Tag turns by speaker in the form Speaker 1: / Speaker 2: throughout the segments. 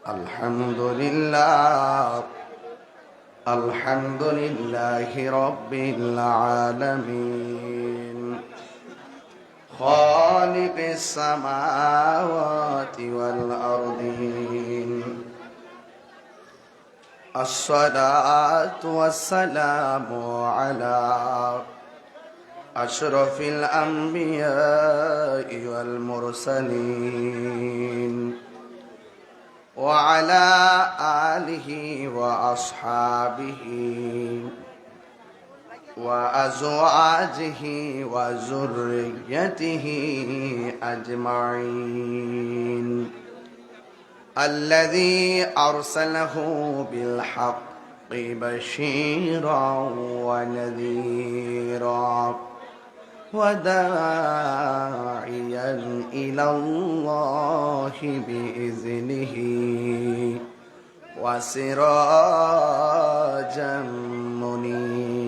Speaker 1: الحمد لله الحمد لله رب العالمين خالق السماوات والأرضين الصلاة والسلام على أشرف الأنبياء والمرسلين وعلى آله وأصحابه وأزواجه وذريته أجمعين الذي أرسله بالحق بشيرا ونذيرا وداعيا إلى الله بإذنه وسراجا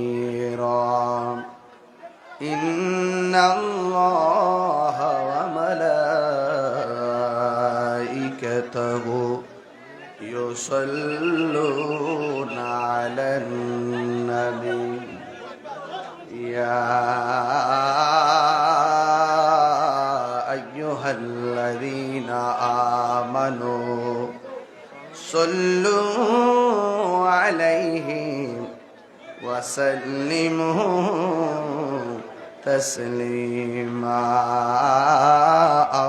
Speaker 1: منيرا إن الله وملائكته يصلون على النبي يا أيها الذين آمنوا صلوا عليه وسلموا تسليما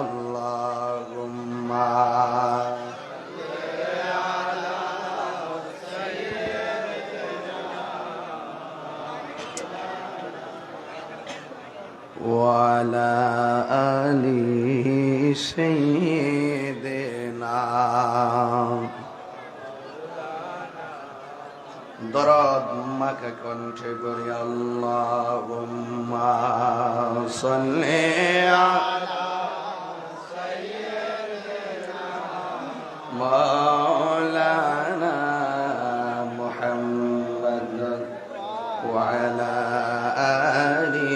Speaker 1: اللهم وعلى آل سيدنا দরদ মাকে কণ্ঠে করি আল্লাহুম্মা সাল্লি আলা সাইয়্যিদিনা মাওলানা মুহাম্মদ ওয়া আলা আলি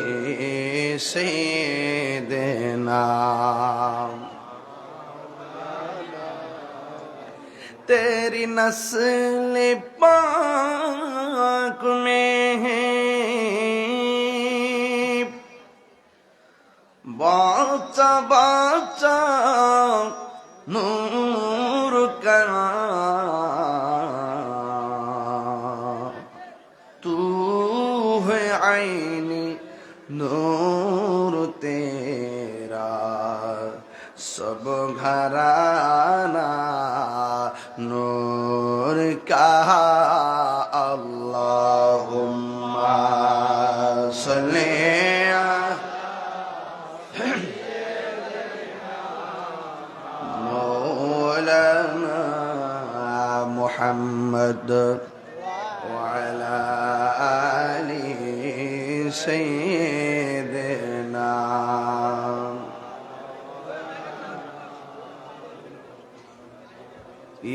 Speaker 1: সাইয়্যিদিনা तेरी नस्ल पाक में है बाचा बाचा नूर का तू है आईनी नूर तेरा सब घराना नूर का अल्लाहुम्मा सल्ली मौलाना मुहम्मद वअला आलि सय्यिदिना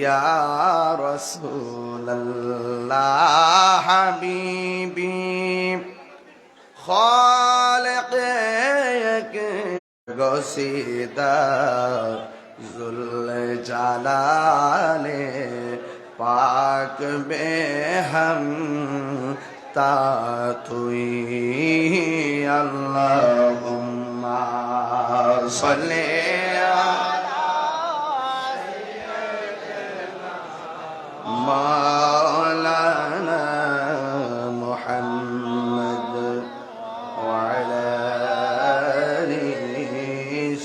Speaker 1: या रसूल अल्लाह हबीबी खालिक गसीदा जुल जलाले पाक बेहम तातुई अल्लाहुम्मा सल्ली मौलाना मुहम्मद वअला आलि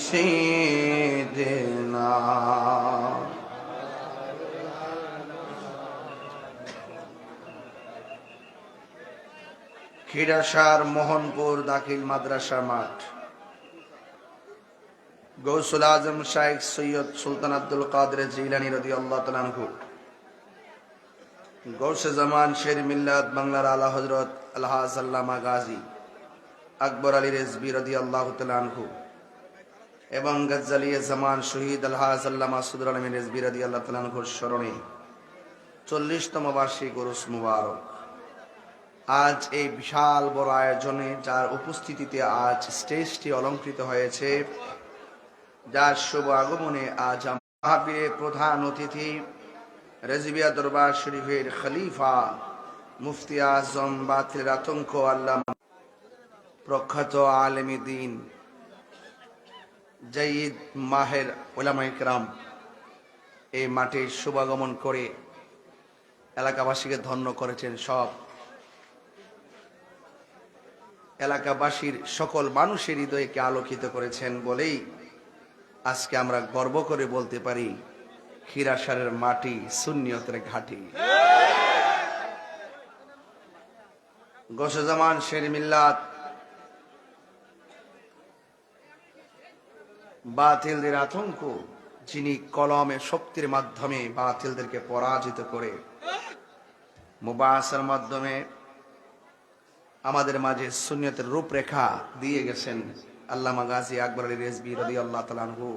Speaker 1: सय्यिदिना খিরাসার মোহনপুর দাখিল মাদ্রাসা মাঠ গৌসুল আজম শাইখ সৈয়দ সুলতান আব্দুল কাদের জিলানী রাদিয়াল্লাহু তাআলা আনহু গৌসে জামান শের মিল্লাত বাংলার আলা হযরত আলহাজ আল্লামা গাজী আকবর আলী রেজভী রাদিয়াল্লাহু তাআলা আনহু এবং গজ্জালিয়ে জামান শহীদ আলহাজ আল্লামা মাসুদুর আলমী রেজভী রাদিয়াল্লাহু তাআলা আনহুর স্মরণে 40তম বার্ষিক উরুস মুবারক। আজ এই বিশাল বড় আয়োজনে যার উপস্থিতিতে আজ স্টেজটি অলংকৃত হয়েছে, যার শুভ আগমনে আজ মাহফিলে প্রধান অতিথি রেজবিয়া দরবার শরীফের খলিফা মুফতি আজম বাতিলের আতঙ্ক আল্লামা প্রখ্যাত আলেম দ্বীন জাইদ মাহের উলামায়ে কেরাম এই মাঠে শুভাগমন করে এলাকাবাসীকে ধন্য করেছেন। সব এলাকাবাসীর সকল মানুষের হৃদয়কে আলোকিত করেছেন বলেই আজকে আমরা গর্ব করে বলতে পারি খিরাসারের মাটি সুন্নিয়তের ঘাঁটি। গৌসুজ্জামান শের মিল্লাত বাতিলদের আতঙ্ক, যিনি কলমে শক্তির মাধ্যমে বাতিলদেরকে পরাজিত করে মুবাসার মাধ্যমে আমাদের মাঝে সুন্নিয়তের রূপরেখা দিয়ে গেছেন আল্লামা গাজী আকবর আলী রেজভী রাদিয়াল্লাহু তাআলা আনহু।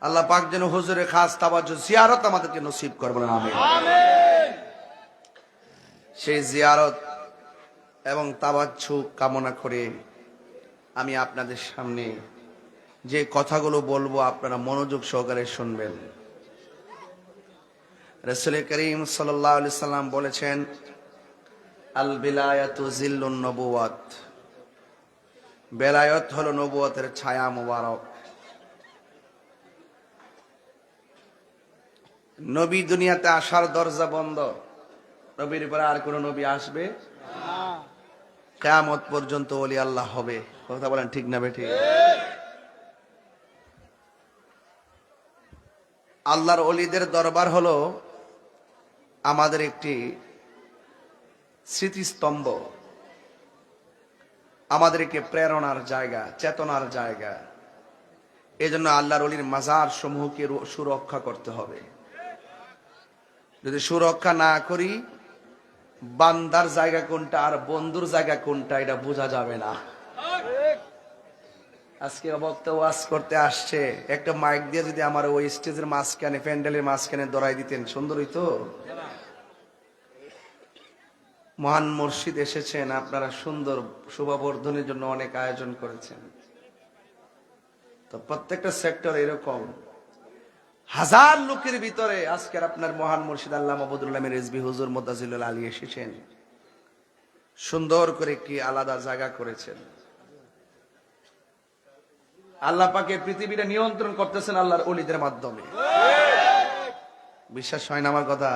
Speaker 1: আল্লাহ পাক যেন হুজুরের খাস তাওয়াজ্জুহ জিয়ারত আমাদেরকে নসিব করবেন, আমিন। সেই জিয়ারত এবং তাওয়াজ্জুহ কামনা করে আমি আপনাদের সামনে যে কথাগুলো বলবো আপনারা মনোযোগ সহকারে শুনবেন। রাসূল করিম সাল্লাল্লাহু আলাইহি সাল্লাম বলেছেন, আল বিলায়াতু জিল্লুন নবুওয়াত, বেলায়ত হলো নবুয়তের ছায়া মোবারক। নবী দুনিয়াতে আসার দরজা বন্ধ, নবীর পরে আর কোন নবী আসবে না, কিয়ামত পর্যন্ত ওলি আল্লাহ হবে। কথা বলেন ঠিক না বেঠিক? আল্লাহর ওলিদের দরবার হলো আমাদের একটি স্মৃতিস্তম্ভ, আমাদেরকে প্রেরণার জায়গা, চেতনার জায়গা। এজন্য আল্লাহর ওলির মাজার সমূহকে সুরক্ষা করতে হবে। যদি সুরক্ষা না করি, বান্দার জায়গা কোনটা আর বন্ধুর জায়গা কোনটা এটা বোঝা যাবে না। আজকে বক্তা ওয়াজ করতে আসছে, একটা মাইক দিয়ে যদি আমার ওই স্টেজের মাঝখানে, প্যান্ডেলের মাঝখানে দড়াই দিতেন, সুন্দর হইতো। মহান মুর্শিদ এসেছেন, আপনারা সুন্দর শোভাবর্ধনের জন্য অনেক আয়োজন করেছেন। তো প্রত্যেকটা সেক্টর এরকম হাজার লোকের ভিতরে আজকের আপনার মহান মুর্শিদ আল্লামা বদরুল আমিন রেজভী হুজুর মুদ্দাজিলুল আলী এসেছেন, সুন্দর করে কি আলাদা জায়গা করেছেন। আল্লাহ পাকে পৃথিবীটা নিয়ন্ত্রণ করতেছেন আল্লাহর ওলিদের মাধ্যমে। বিশ্বাস হয় না আমার কথা?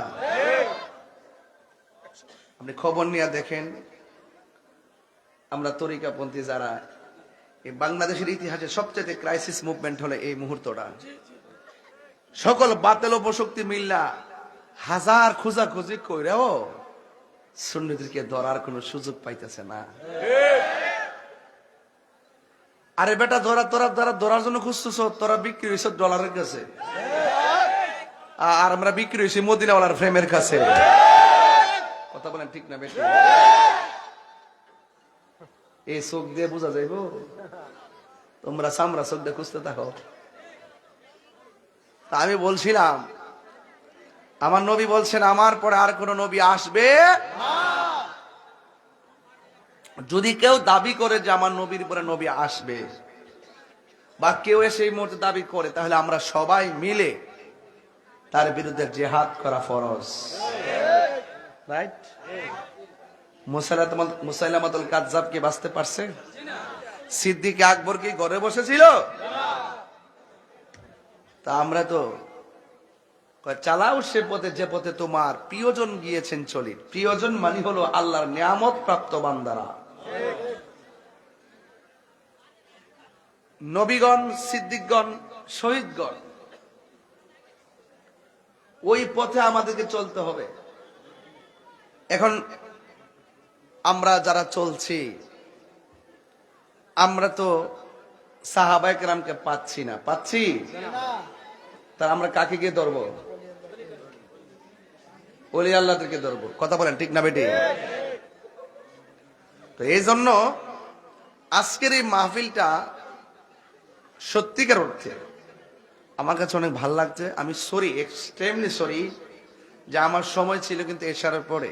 Speaker 1: আপনি খবর নিয়ে দেখেন, আমরা তরিকাপন্থী যারা, এই বাংলাদেশের ইতিহাসে সবচেয়ে ক্রাইসিস মুভমেন্ট হলো এই মুহূর্তটা। সকল বাতিল উপশক্তি মিল্লা হাজার খোঁজাখুঁজি কইরাও সুন্নিদেরকে ধরার কোনো সুযোগ পাইতেছে না। আরে বেটা, ধরার জন্য খুঁজতেছ, তোরা বিক্রি হয়েছ ডলারের কাছে, আর আমরা বিক্রি হয়েছি মদিনাওয়ালার ফ্রেমের কাছে। কথা বলেন ঠিক না বেটা? এই চোখ দিয়ে বোঝা যাইব, তোমরা সামরা চোখ দিয়ে খুঁজতে থাকো। তা আমি বলছিলাম, আমার নবী বলছেন আমার পরে আর কোন নবী আসবে না। যদি কেউ দাবি করে যে আমার নবীর পরে নবী আসবে, বা কেউ এসে এই মুহূর্তে দাবি করে, তাহলে আমরা সবাই মিলে তার বিরুদ্ধে জিহাদ করা ফরজ। রাইট? মুসাইলামাতুল কাযযাব কি বাঁচতে পারছে? সিদ্দিক আকবর কি ঘরে বসেছিল? তা আমরা তো চালাও সে পথে যে পথে তোমার প্রিয়জন গিয়েছেন চলি। প্রিয়জন মানে হলো আল্লাহর নিয়ামত প্রাপ্ত বান্দারা, নবীগণ, সিদ্দিকগণ, শহীদগণ। ওই পথে আমাদেরকে চলতে হবে। এখন আমরা যারা চলছি, আমরা তো সাহাবায়ে কেরামকে পাচ্ছি না, পাচ্ছি তা আমরা কাকে গিয়ে ধরবো? ওলি আল্লাহদেরকে ধরবো। কথা বলেন ঠিক না বেটি? তো এই জন্য আজকের এই মাহফিলটা সত্যিকার অর্থে আমার কাছে অনেক ভালো লাগছে। আমি সরি, এক্সট্রিমলি সরি যে আমার সময় ছিল কিন্তু এশারের পরে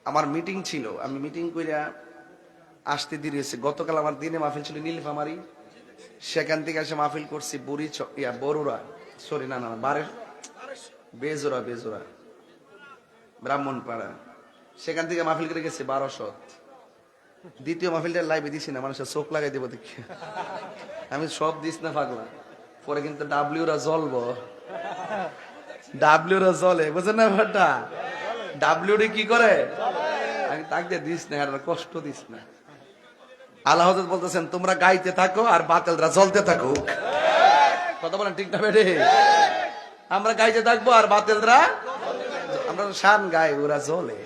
Speaker 1: আমার মিটিং ছিল, আমি মিটিং কইরা আসতে দেরি হয়েছে। গতকাল আমার দিনে মাহফিল ছিল নীলফামারী, সেখান থেকে এসে মাহফিল করছি বরুড়া, সরি না বেজোরা ব্রাহ্মণপাড়া। সেখান থেকে মাহফিল করে গেছি 1200। দ্বিতীয় মাহফিলটা লাইভে দিছি না, মানুষের চোখ লাগাই দেবো দেখি। আমি সব দিস না পাগলা, পরে কিন্তু ডাব্লিউরা জ্বলবো, ডাব্লিউরা জ্বলে, বুঝেন না ব্যাপারটা? ডাব্লিউডি কি করে? আমি তাক দিয়ে দিস না, আর কষ্ট দিস না। আল্লাহ হযরত বলতেছেন তোমরা গাইতে থাকো আর বাতিলরা জ্বলতে থাকো। কথা বলেন ঠিক না বেটে? আমরা গাইতে থাকবো আর বাতিলরা, আমরা শান গাই, ওরা জ্বলে,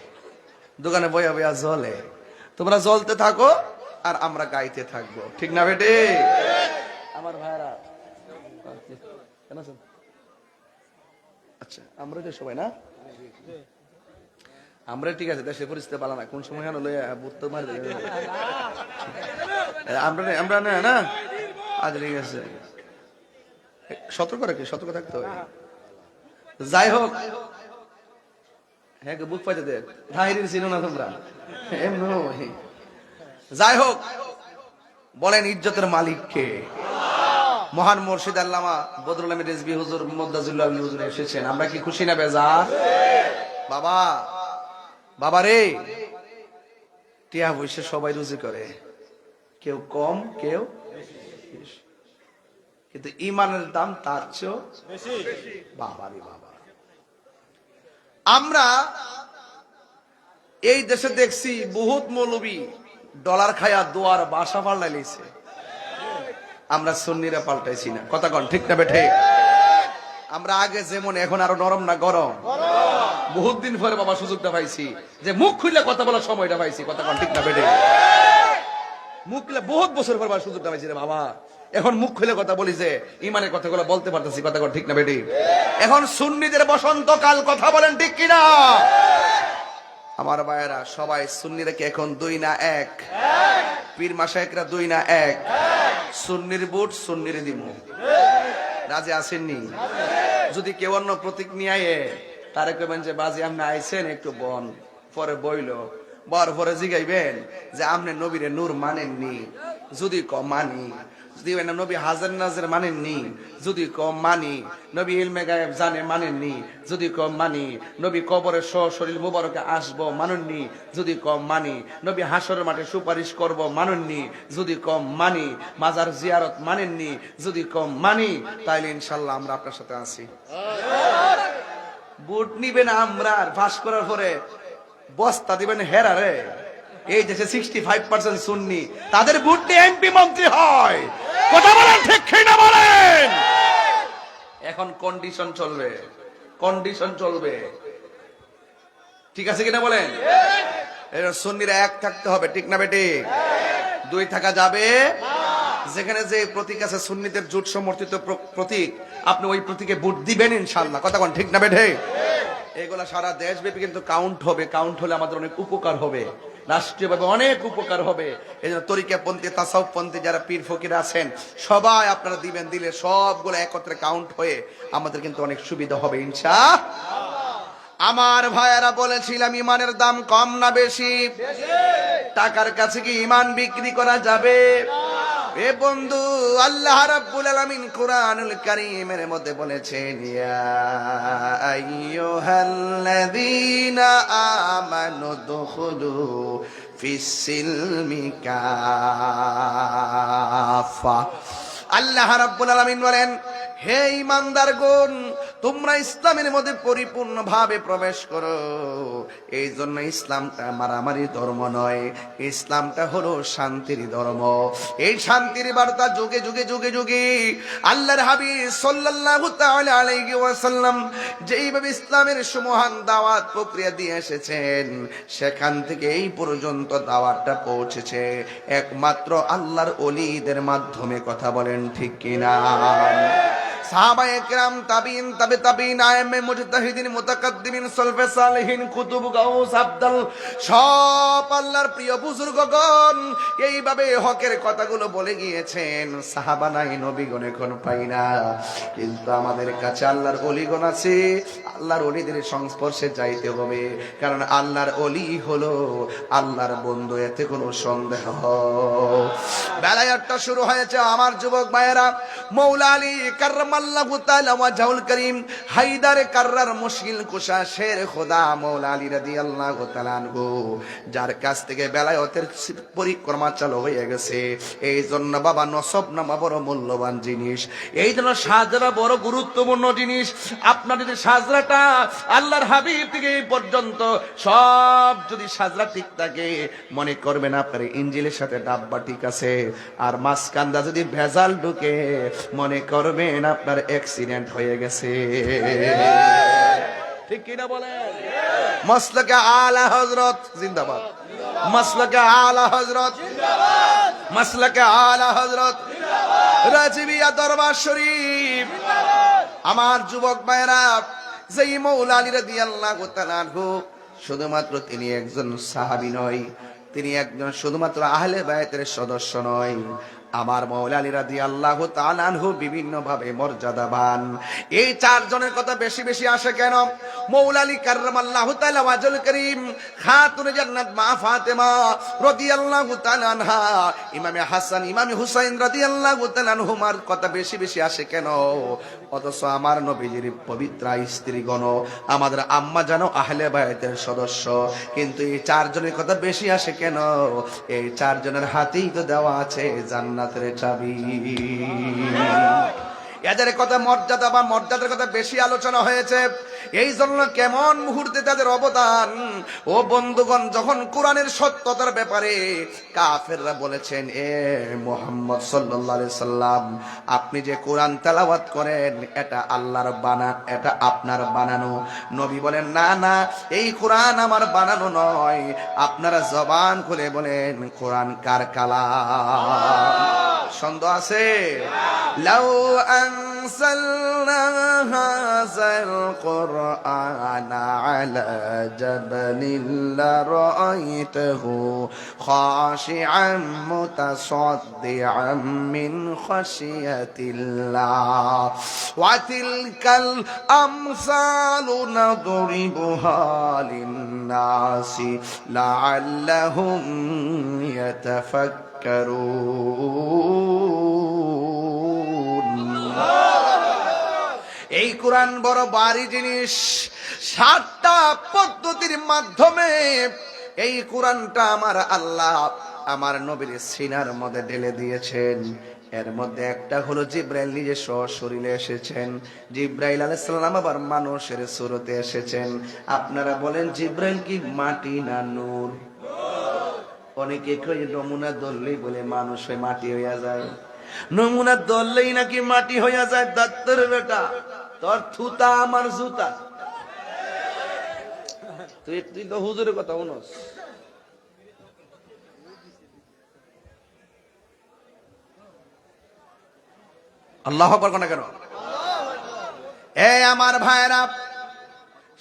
Speaker 1: দোকানে বইয়া বইয়া জ্বলে। তোমরা জ্বলতে থাকো আর আমরা গাইতে থাকবো, ঠিক না বেটে? আমার ভাইরা আচ্ছা, আমরা যে সবাই না, আমরা ঠিক আছে, দেশের পরিস্থিতি ভালো না, কোন সময় আমরা না আজ ঠিক আছে, সতর্ক রাখি, সতর্ক থাকতে হবে। যাই হোক, হ্যাঁ বুক পাইতে দে, ভাইরির ছিল না তোমরা। যাই হোক, বলেন ইজ্জতের মালিক কে? মহান মুর্শিদ আল্লামা বদরুল আমিন রিজভী হুজুর মুদাজ্জিলুল হুজুর এসেছেন। আমরা কি খুশি না বেজার? বাবা বাবা রে, টিয়া পয়সা সবাই রুজি করে, কেউ কম কেউ বেশি, কিন্তু ইমানের দাম তার চেয়েও বেশি। বাবা রে বাবা, আমরা এই দেশে দেখছি বহুত মৌলবী ডলার খায়া দোয়ার বাসা পাল্টাইছে, আমরা সুন্নিরা পাল্টাইছি না। কথা কন ঠিক না বেঠে? আমরা আগে যেমন, এখন আরো নরম না গরম? বহুত দিন পরে বাবা সুযোগটা পাইছি যে মুখ খুলে কথা বলার সময়টা পাইছি। কথা কন ঠিক না বেঠে? মুখ খুলে বহুত বছর পর সুযোগটা পাইছি রে বাবা, এখন মুখ খুলে কথা বলি যে ইমানের কথাগুলো বলতে পারতেছি। কথা কন ঠিক না বেঠে? এখন সুন্নিদের বসন্তকাল, কথা বলেন ঠিক কিনা? আমার ভাইয়েরা সবাই সুন্নিরা কি এখন 2 না 1? পীর মাশায়েখরা 2 না 1? সুন্নির বুট সুন্নির দিমু, রাজি আসেননি? যদি কেউ অন্য প্রতীক নিয়ে আয়ে, তারে কইবেন যে বাজি আপনি আইছেন একটু বন, পরে বইলো বর পরে জিগাইবেন যে আপনি নবীরে নূর মানেননি, যদি কম মানি, যদি নবী হাজার নাজের মানেননি, যদি কম মানি, নবী ইলমে গায়েব জানে মানেননি, যদি কম মানি, নবী কবরে শরীর মুবারকে আসবো মানেননি, যদি কম মানি, নবী হাসরের মাঠে সুপারিশ করব মানেননি, যদি কম মানি, মাজার জিয়ারত মানেননি, যদি কম মানি, তাইলে ইনশাআল্লাহ আমরা আপনার সাথে আছি। বুট নিবেন আমরা, আর ফাঁস করার পরে বস্তা দিবেন হেরা রে। এই দেশে 65% সুন্নি, তাদের ভোট দিয়ে এমপি মন্ত্রী হয়। কথা বলেন ঠিক না বলেন? এখন কন্ডিশন চলবে, কন্ডিশন চলবে, ঠিক আছে কিনা বলেন? সুন্নিরা 1 থাকতে হবে, ঠিক না বেটি? 2 থাকা যাবে? যেখানে যে প্রতীক আছে সুন্নিদের জোট সমর্থিত প্রতীক, আপনি ওই প্রতীকে ভোট দিবেন ইনশাআল্লাহ। কথা কোন ঠিক না বেঠে? এগুলা সারা দেশব্যাপী কিন্তু কাউন্ট হবে, কাউন্ট হলে আমাদের অনেক উপকার হবে, রাষ্ট্রীয়ভাবে অনেক উপকার হবে। এই জন্য তরিকাপন্থী তাসাউফপন্থী যারা পীর ফকির আছেন সবাই আপনারা দিবেন, দিলে সবগুলো একত্রে কাউন্ট হয়ে আমাদের কিন্তু অনেক সুবিধা হবে ইনশাআল্লাহ। আমার ভাইয়েরা বলেছিলাম ইমানের দাম কম না বেশি? টাকার কাছে কি ইমান বিক্রি করা যাবে? এ বন্ধু, আল্লাহ রাব্বুল আলামিন কুরআনুল কারীমের মধ্যে বলেছেন, ইয়া আইয়ুহাল্লাযীনা আমানু দুখুলু ফিস সিলমি কাফা। আল্লাহ রাব্বুল আলামিন বলেন, হে ঈমানদারগণ, তোমরা ইসলামের মধ্যে পরিপূর্ণভাবে প্রবেশ করো। এই জন্য ইসলামটা মারামারি ধর্ম নয়, ইসলামটা হলো শান্তির ধর্ম। এই শান্তির বার্তা যুগে যুগে যুগে যুগে আল্লাহর হাবিব সাল্লাল্লাহু তাআলা আলাইহি ওয়াসাল্লাম যেইভাবে ইসলামের সুমহান দাওয়াত প্রক্রিয়া দিয়ে এসেছেন, সেখান থেকে এই পর্যন্ত দাওয়াতটা পৌঁছেছে একমাত্র আল্লাহর ওলিদের মাধ্যমে। কথা বলেন ঠিক কিনা? সাহাবায়ে কেরাম, তাবিঈন, তাবে তাবিঈন, আইম্মে মুজতাহিদিন, মুতাকাদ্দিমিন, সলফে সালেহিন, কুতুব, গাউস, আবদাল, সব আল্লাহর প্রিয় বুজুর্গগণ এইভাবে হকের কথাগুলো বলে গিয়েছেন। সাহাবা নাই, নবীগণ এখন পাই না, কিন্তু আমাদের কাছে আল্লাহর ওলিগণ আছে। আল্লাহর ওলিদের সংস্পর্শে যাইতে হবে, কারণ আল্লাহর ওলি হলো আল্লাহর বন্ধু, এতে কোনো সন্দেহ। বেলায়েতটা শুরু হয়েছে আমার যুবক ভাইয়েরা। মৌলা আলী কাররামাল্লাহু তাআলা ওয়াজহুল করিম, হায়দার কাররার মুশকিল কুশা শের খোদা মৌলা আলী রাদিয়াল্লাহু তাআলা আনহু, যার কাছ থেকে বেলায়েতের পরিক্রমা চালু হয়ে গেছে। এই জন্য বাবা নসবনামা বড় মূল্যবান জিনিস, এই জন্য সাজরা বড় গুরুত্বপূর্ণ জিনিস। আপনার যদি সাজরাটা আল্লাহর হাবিব থেকে এই পর্যন্ত সব যদি সাজরা ঠিক থাকে, মনে করবেন আপনার ইঞ্জিলের সাথে ডাব্বা ঠিক আছে, আর মাঝখানটা যদি ভেজাল ঢুকে মনে করবেন আপনার অ্যাক্সিডেন্ট হয়ে গেছে। ঠিক কিনা বলেন? মাসলাকে আলা হযরত জিন্দাবাদ, মাসলাকে আলা হযরত জিন্দাবাদ, মাসলাকে আলা হযরত জিন্দাবাদ, রাজিবিয়া দরবার শরীফ জিন্দাবাদ। আমার যুবক ভাইরা, যেই মৌলা আলী রাদিয়াল্লাহু তাআলা আনহু, শুধুমাত্র তিনি একজন সাহাবী নয়, তিনি একজন শুধুমাত্র আহলে বায়তের সদস্য নয়, আমার মৌলা আলী রাদিয়াল্লাহু তাআলা আনহু বিভিন্ন ভাবে মর্যাদাবান। এই চারজনের কথা বেশি বেশি আসে কেন? মৌলা আলী কাররামাল্লাহু তাআলা ওয়াজহুল করিম, খাতুনে জান্নাত মা ফাতেমা রাদিয়াল্লাহু তাআলা আনহা, ইমামে হাসান, ইমামে হুসাইন রাদিয়াল্লাহু তাআলা আনহুমার কথা বেশি বেশি আসে কেন? অথচ আমার নবীজির পবিত্র স্ত্রীগণ, আমাদের আম্মা জানো আহলে বায়তের সদস্য, কিন্তু এই চারজনের কথা বেশি আসে কেন? এই চারজনের হাতেই তো দেওয়া আছে জান্নাতের চাবি। এদের কথা মর্যাদা বা মর্যাদার কথা বেশি আলোচনা হয়েছে, এই জন্য কেমন মুহূর্তে তাদের অবদান। ও বন্ধুগণ, যখন কোরআনের সত্যতার ব্যাপারে কাফেররা বলেছেন, এ মুহাম্মদ সাল্লাল্লাহু আলাইহি সাল্লাম, আপনি যে কোরআন তেলাওয়াত করেন এটা আল্লাহর বানান, এটা আপনার বানানো। নবী বলেন, না না, এই কোরআন আমার বানানো নয়। আপনারা জবান খুলে বলেন, কোরআন কার কালাম? সন্দেহ আছে? লাউ আনসালনা হাযাল কুরআনা আলা জাবালিন লারাআইতাহু খাশিআম মুতাসাদ্দিআম মিন খাশিয়াতিল্লাহ ওয়া তিলকাল আমসালু নাদরিবুহা লিন-নাসি লাআল্লাহুম ইয়াতাফাক্কারুন। এই কোরআন বড় ভারী জিনিস। 7টা পদ্ধতির মাধ্যমে এই কোরআনটা আমার আল্লাহ আমার নবীর সিনার মধ্যে ঢেলে দিয়েছেন। এর মধ্যে একটা হলো জিব্রাইল নিজে সশরীরে এসেছেন। জিব্রাইল আলাইহিস সালাম আবার মানুষের সুরতে এসেছেন। আপনারা বলেন, জিব্রাইল কি মাটি না নূর? অনেকে কই নমুনা ধরলেই বলে মানুষ হয়ে মাটি হইয়া যায়, নমুনা ধরলেই নাকি মাটি হইয়া যায়। দত্তর বেটা, তোর থুতা আমার জুতা। তুই তো হুজুরের কথা শুনস। আল্লাহু আকবার কোন কেন? এই আমার ভাইরা,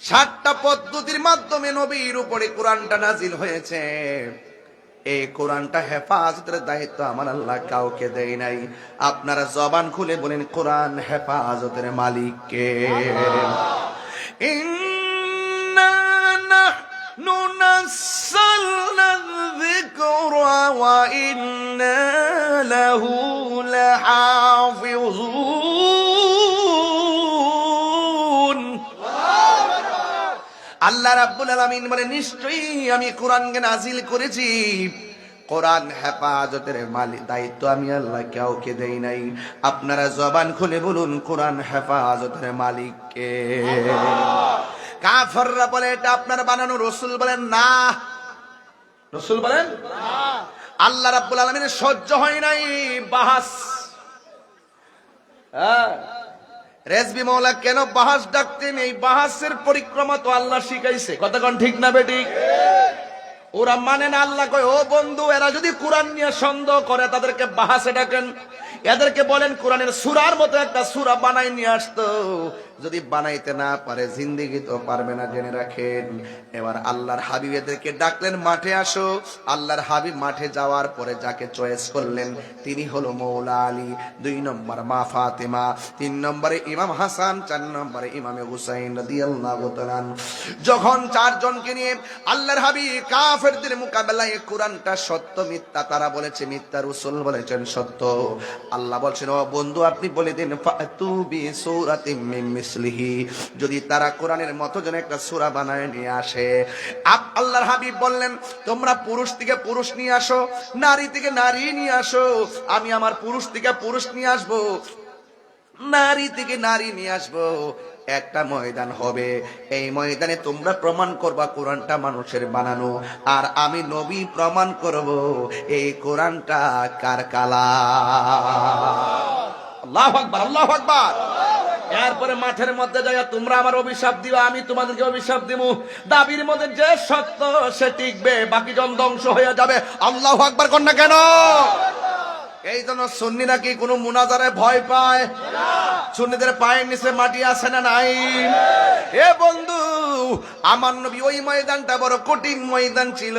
Speaker 1: 7টা পদ্ধতির মাধ্যমে নবীর উপরে কোরআনটা নাজিল হয়েছে। এই কোরআনটা হেফাজতের দায়িত্ব আমার আল্লাহ কাউকে দেয় নাই। আপনারা জবান খুলে বলেন, কোরআন হেফাজতের মালিক কে? ইন্না নাহনু নাযালনা যিকরা ওয়া ইন্না লাহু লাহাফিজুন। আল্লাহ রাব্বুল আলামিন বলে, নিশ্চয়ই আমি কোরআনকে নাজিল করেছি, কোরআন হেফাজতের মালিক দায়িত্ব আমি আল্লাহ কাউকে দেই নাই। আপনারা জবান খুলে বলুন, কোরআন হেফাজতের মালিক কে? কাফেররা বলে এটা আপনার বানানো। রাসূল বলেন না, রাসূল বলেন না। আল্লাহ রাব্বুল আলামিনের সহ্য হয় নাই বাহাস। রেজবি মওলা কেন বাহাস ডাকতেন? এই বাহাসের পরিক্রমা তো আল্লাহ শিখাইছে। কথা কোন ঠিক না বেঠিক? ওরা মানে না। আল্লাহ কয়, ও বন্ধু, এরা যদি কোরআন নিয়ে সন্দেহ করে তাদেরকে বাহাসে ডাকেন। এদেরকে বলেন কোরআনের সূরার মতো একটা সূরা বানাই নিয়ে আসতো। যদি বানাইতে না পারে জিন্দেগি তো পারবে না, জেনে রাখেন। এবার আল্লাহর হাবিব এদেরকে ডাকলেন, মাঠে আসো। আল্লাহর হাবিব মাঠে যাওয়ার পরে যাকে চয়েস করলেন তিনি হলো মৌলা আলী, 2 নম্বর মা ফাতেমা, 3 নম্বরে ইমাম হাসান, 4 নম্বরে ইমামে হুসাইন রাদিয়াল্লাহু তাআলা। যখন 4 জনকে নিয়ে আল্লাহর হাবিব কাফেরদের মোকাবেলায়, কোরআনটা সত্য মিথ্যা তারা বলেছে মিথ্যা, রাসূল বলেছেন সত্য। আল্লাহ বলছেন, ও বন্ধু আপনি বলে দিন ফাতু বি সূরাতিম মিন মিসলিহি, যদি তারা কোরআনের মতো যেন একটা সূরা বানায় নিয়ে আসে। আল্লাহর হাবিব বললেন, তোমরা পুরুষ থেকে পুরুষ নিয়ে আসো, নারী থেকে নারী নিয়ে আসো, আমি আমার পুরুষ থেকে পুরুষ নিয়ে আসবো, নারী থেকে নারী নিয়ে আসবো। একটা ময়দান হবে, এই ময়দানে তোমরা প্রমাণ করবা কোরআনটা মানুষের বানানো, আর আমি নবী প্রমাণ করব এই কোরআনটা কার কালাম। আল্লাহু আকবার, আল্লাহু আকবার। এরপরে মাঠের মধ্যে যাইয়া তোমরা আমার অভিশাপ দিবা, আমি তোমাদেরকে অভিশাপ দিব। দাবির মধ্যে যে সত্য সে টিকবে, বাকি জন ধ্বংস হয়ে যাবে। আল্লাহু আকবার কর না কেন? এই জন্য সুন্নিরা কি কোনো মুনাজারে ভয় পায়? সুন্নিদের পায়ের নিচে মাটি আছে না নাই? এ বন্ধু, আমার নবী ওই ময়দানটা বড় কঠিন ময়দান ছিল,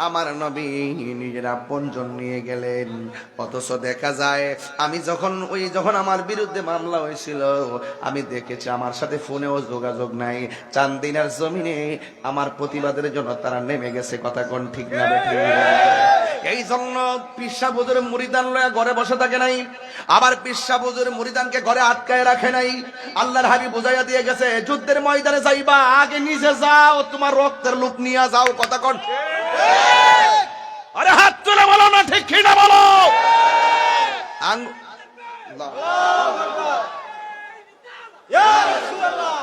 Speaker 1: আমার নবী নিজের আপনজন নিয়ে গেলেন। অথচ দেখা যায় আমি যখন আমার বিরুদ্ধে মামলা হয়েছিল, আমি দেখেছি আমার সাথে ফোনেও যোগাযোগ নাই। চান্দিনার জমিনে আমার প্রতিবাদের জন্য তারা নেমে গেছে। কথা কোন ঠিক না বেঠিক? এই জন্য পিসা হুজুরের মুরিদান লয়া ঘরে বসে থাকে নাই, আবার পিসা হুজুরের মুরিদানকে ঘরে আটকায় রাখে নাই। আল্লাহর হাবিব বুঝাইয়া দিয়ে গেছে, যুদ্ধের ময়দানে যাইবা আগে নিজে যাও, তোমার রক্তের লোক নিয়ে যাও। কথা কোন? আরে হাত তুলে বলো না ঠিক কি না বলো। ইয়া রাসূলুল্লাহ,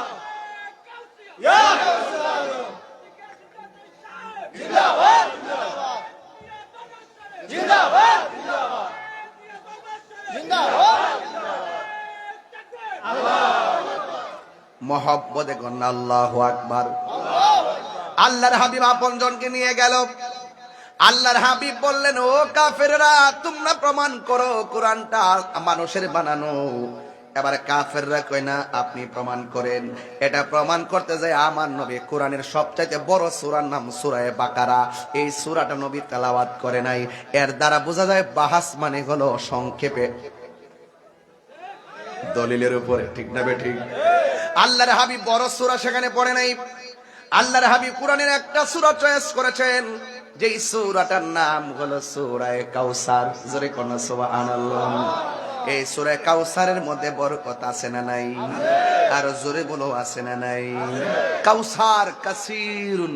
Speaker 1: ইয়া রাসূলুল্লাহ, জিন্দাবাদ জিন্দাবাদ জিন্দাবাদ জিন্দাবাদ জিন্দাবাদ। মহব্বতে গণ আল্লাহু আকবার। আল্লাহর হাবিব আপনজনকে নিয়ে গেল। আল্লাহর হাবিব বললেন, ও কাফেররা তোমরা প্রমাণ করো কোরআনটা মানুষের বানানো। এবার কাফেররা কয় না, আপনি প্রমাণ করেন। এটা প্রমাণ করতে যায় আমার নবী কোরআনের সবচাইতে বড় সূরার নাম সূরা বাকারা, এই সূরাটা নবী তেলাওয়াত করে নাই। এর দ্বারা বোঝা যায় বাহাস মানে হলো সংক্ষেপে দলিলের উপরে, ঠিক না বেঠিক? আল্লাহর হাবিব বড় সূরা সেখানে পড়ে নাই। আল্লাহর হাবিব কোরআনের একটা সূরা চয়েস করেছেন, যেই সূরাটার নাম হলো সূরা কাউসার। জোরে কোন সুবহানাল্লাহ। এই সূরা কাউসারের মধ্যে বরকত আছে না নাই? আর জোরে বলো আছে না নাই? কাউসার কাসিরুন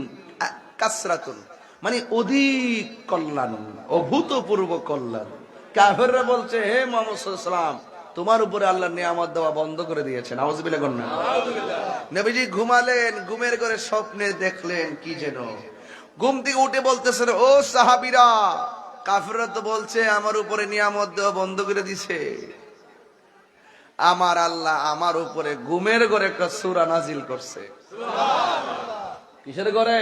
Speaker 1: কাসরাতুন, মানে অধিক কল্যাণ, অভূতপূর্ব কল্যাণ। কাফেররা বলছে, হে মুহাম্মদ সাল্লাল্লাহু আলাইহি ওয়াসাল্লাম তোমার উপরে আল্লাহ নিয়ামত দেওয়া বন্ধ করে দিয়েছেন। আউযুবিল্লাহ কন্না। নবীজি ঘুমালেন, ঘুমের ঘরে স্বপ্নে দেখলেন কি যেন। ঘুম থেকে উঠে বলতেছেন, ও সাহাবীরা, কাফেররা তো বলছে আমার উপরে নিয়ামত দেওয়া বন্ধ করে দিছে। আমার আল্লাহ আমার উপরে ঘুমের ঘরে একটা সূরা নাজিল করছে। কিসের ঘরে?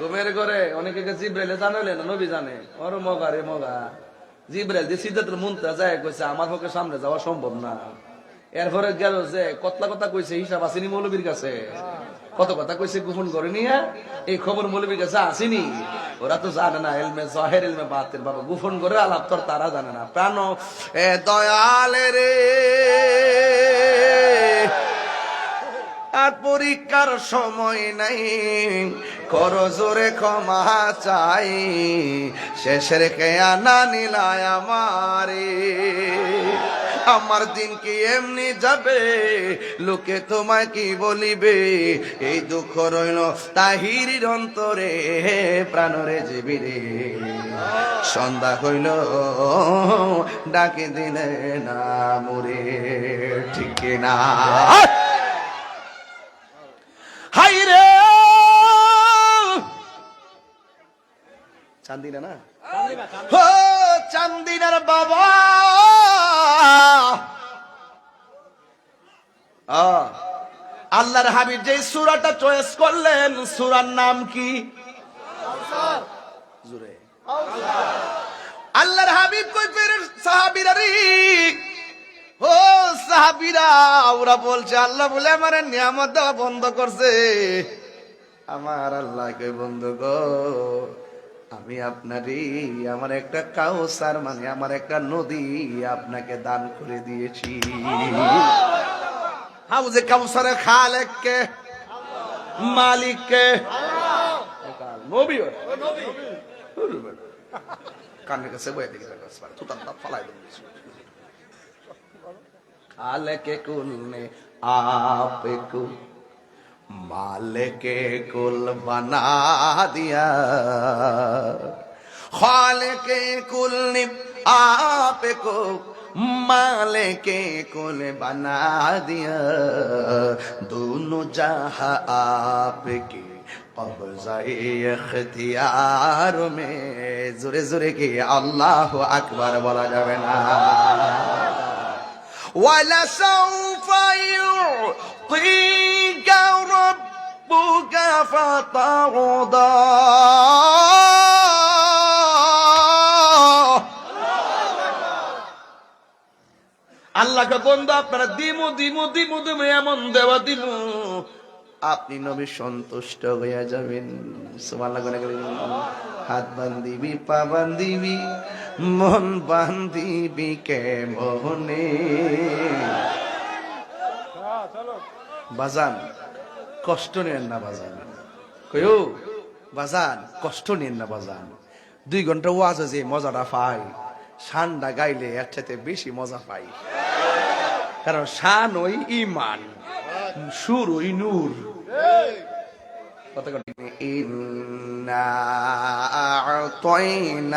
Speaker 1: ঘুমের ঘরে। অনেকে জিবরাইলে জানালেন, নবী জানে। ওর মগা রে মগা, জিবরাইল যে সিদরাতুল মুনতাহা যায় কইছে আমার পক্ষে সামনে যাওয়া সম্ভব না। এরপরে গেল যে কতলা কথা কইছে, হিসাব আসেনি মৌলবীর কাছে। কত কথা কইছে গোপন করে নিয়ে, এই খবর মৌলবীর কাছে আসেনি। ওরা তো জানে না ইলমে জাহির ইলমে বাতিন, বাবা গোপন করে আলাপ তোর তারা জানে না। প্রাণ এ দয়ালে রে, আর পরীক্ষার সময় নাই, করো জোরে ক্ষমা চাই, শেষের খেয়ানা নিলায় আমারে। আমার দিন কি এমনি যাবে, লোকে তোমায় কি বলিবে, এই দুঃখ রইল তাহিরির অন্তরে, প্রাণরে জীবিরে। সন্ধ্যা হইল ডাকে দিলে না মুরে, ঠিক না? হাই রে চান্দিনা না, ও চান্দিনার বাবা, আল্লাহর হাবিব যে সূরাটা চয়েস করলেন, সূরার নাম কি? জোরে আল্লাহর হাবিব কই ফেরের সাহাবীরা রে, ও সাহাবীরা, ওরা বলছে আল্লাহ বলে আমার নিয়ামত দেওয়া বন্ধ করছে। আমার আল্লাহ কই বন্ধু গো, আমি আপনারই আমার একটা কাউসার মানে আমার একটা নদী আপনাকে দান করে দিয়েছি। হাউজে কাউসারের খালেক কে, মালিক কে? নবী। কানের কাছে বয়ে দিকে তুতার দাঁত ফালাই দেবো। খালেকে কুল নে আপকো मालिके कुल बना दिया, खालिके कुल ने आपको मालिके कुल बना दिया, दोनों जहां आपके कब्ज़े इख्तियार में। जोरे जोरे के अल्लाह अकबर बोला जावे ना। ولسوف يعطيك ربك فترضى। আল্লাহকে বন্ধু আপনারা দিমু দিমু দিমু দিমু এমন দেওয়া দিমু আপনি নবী সন্তুষ্ট হইয়া যাবেন। সুবহানাল্লাহ। হাত বান্ধিবি, পা বান্ধিবি, মন বান্ধিবি কে মোহনে। বাজান কষ্ট নেন না বাজান, কয়ো বাজান কষ্ট নেন না বাজান। 2 ঘন্টা ওয়াজে যে মজাটা পাই, শানটা গাইলে এর চাইতে বেশি মজা পাই। কারণ শান ওই ইমান, সুর ওই নূর। ইন্না আ'তাইনাকাল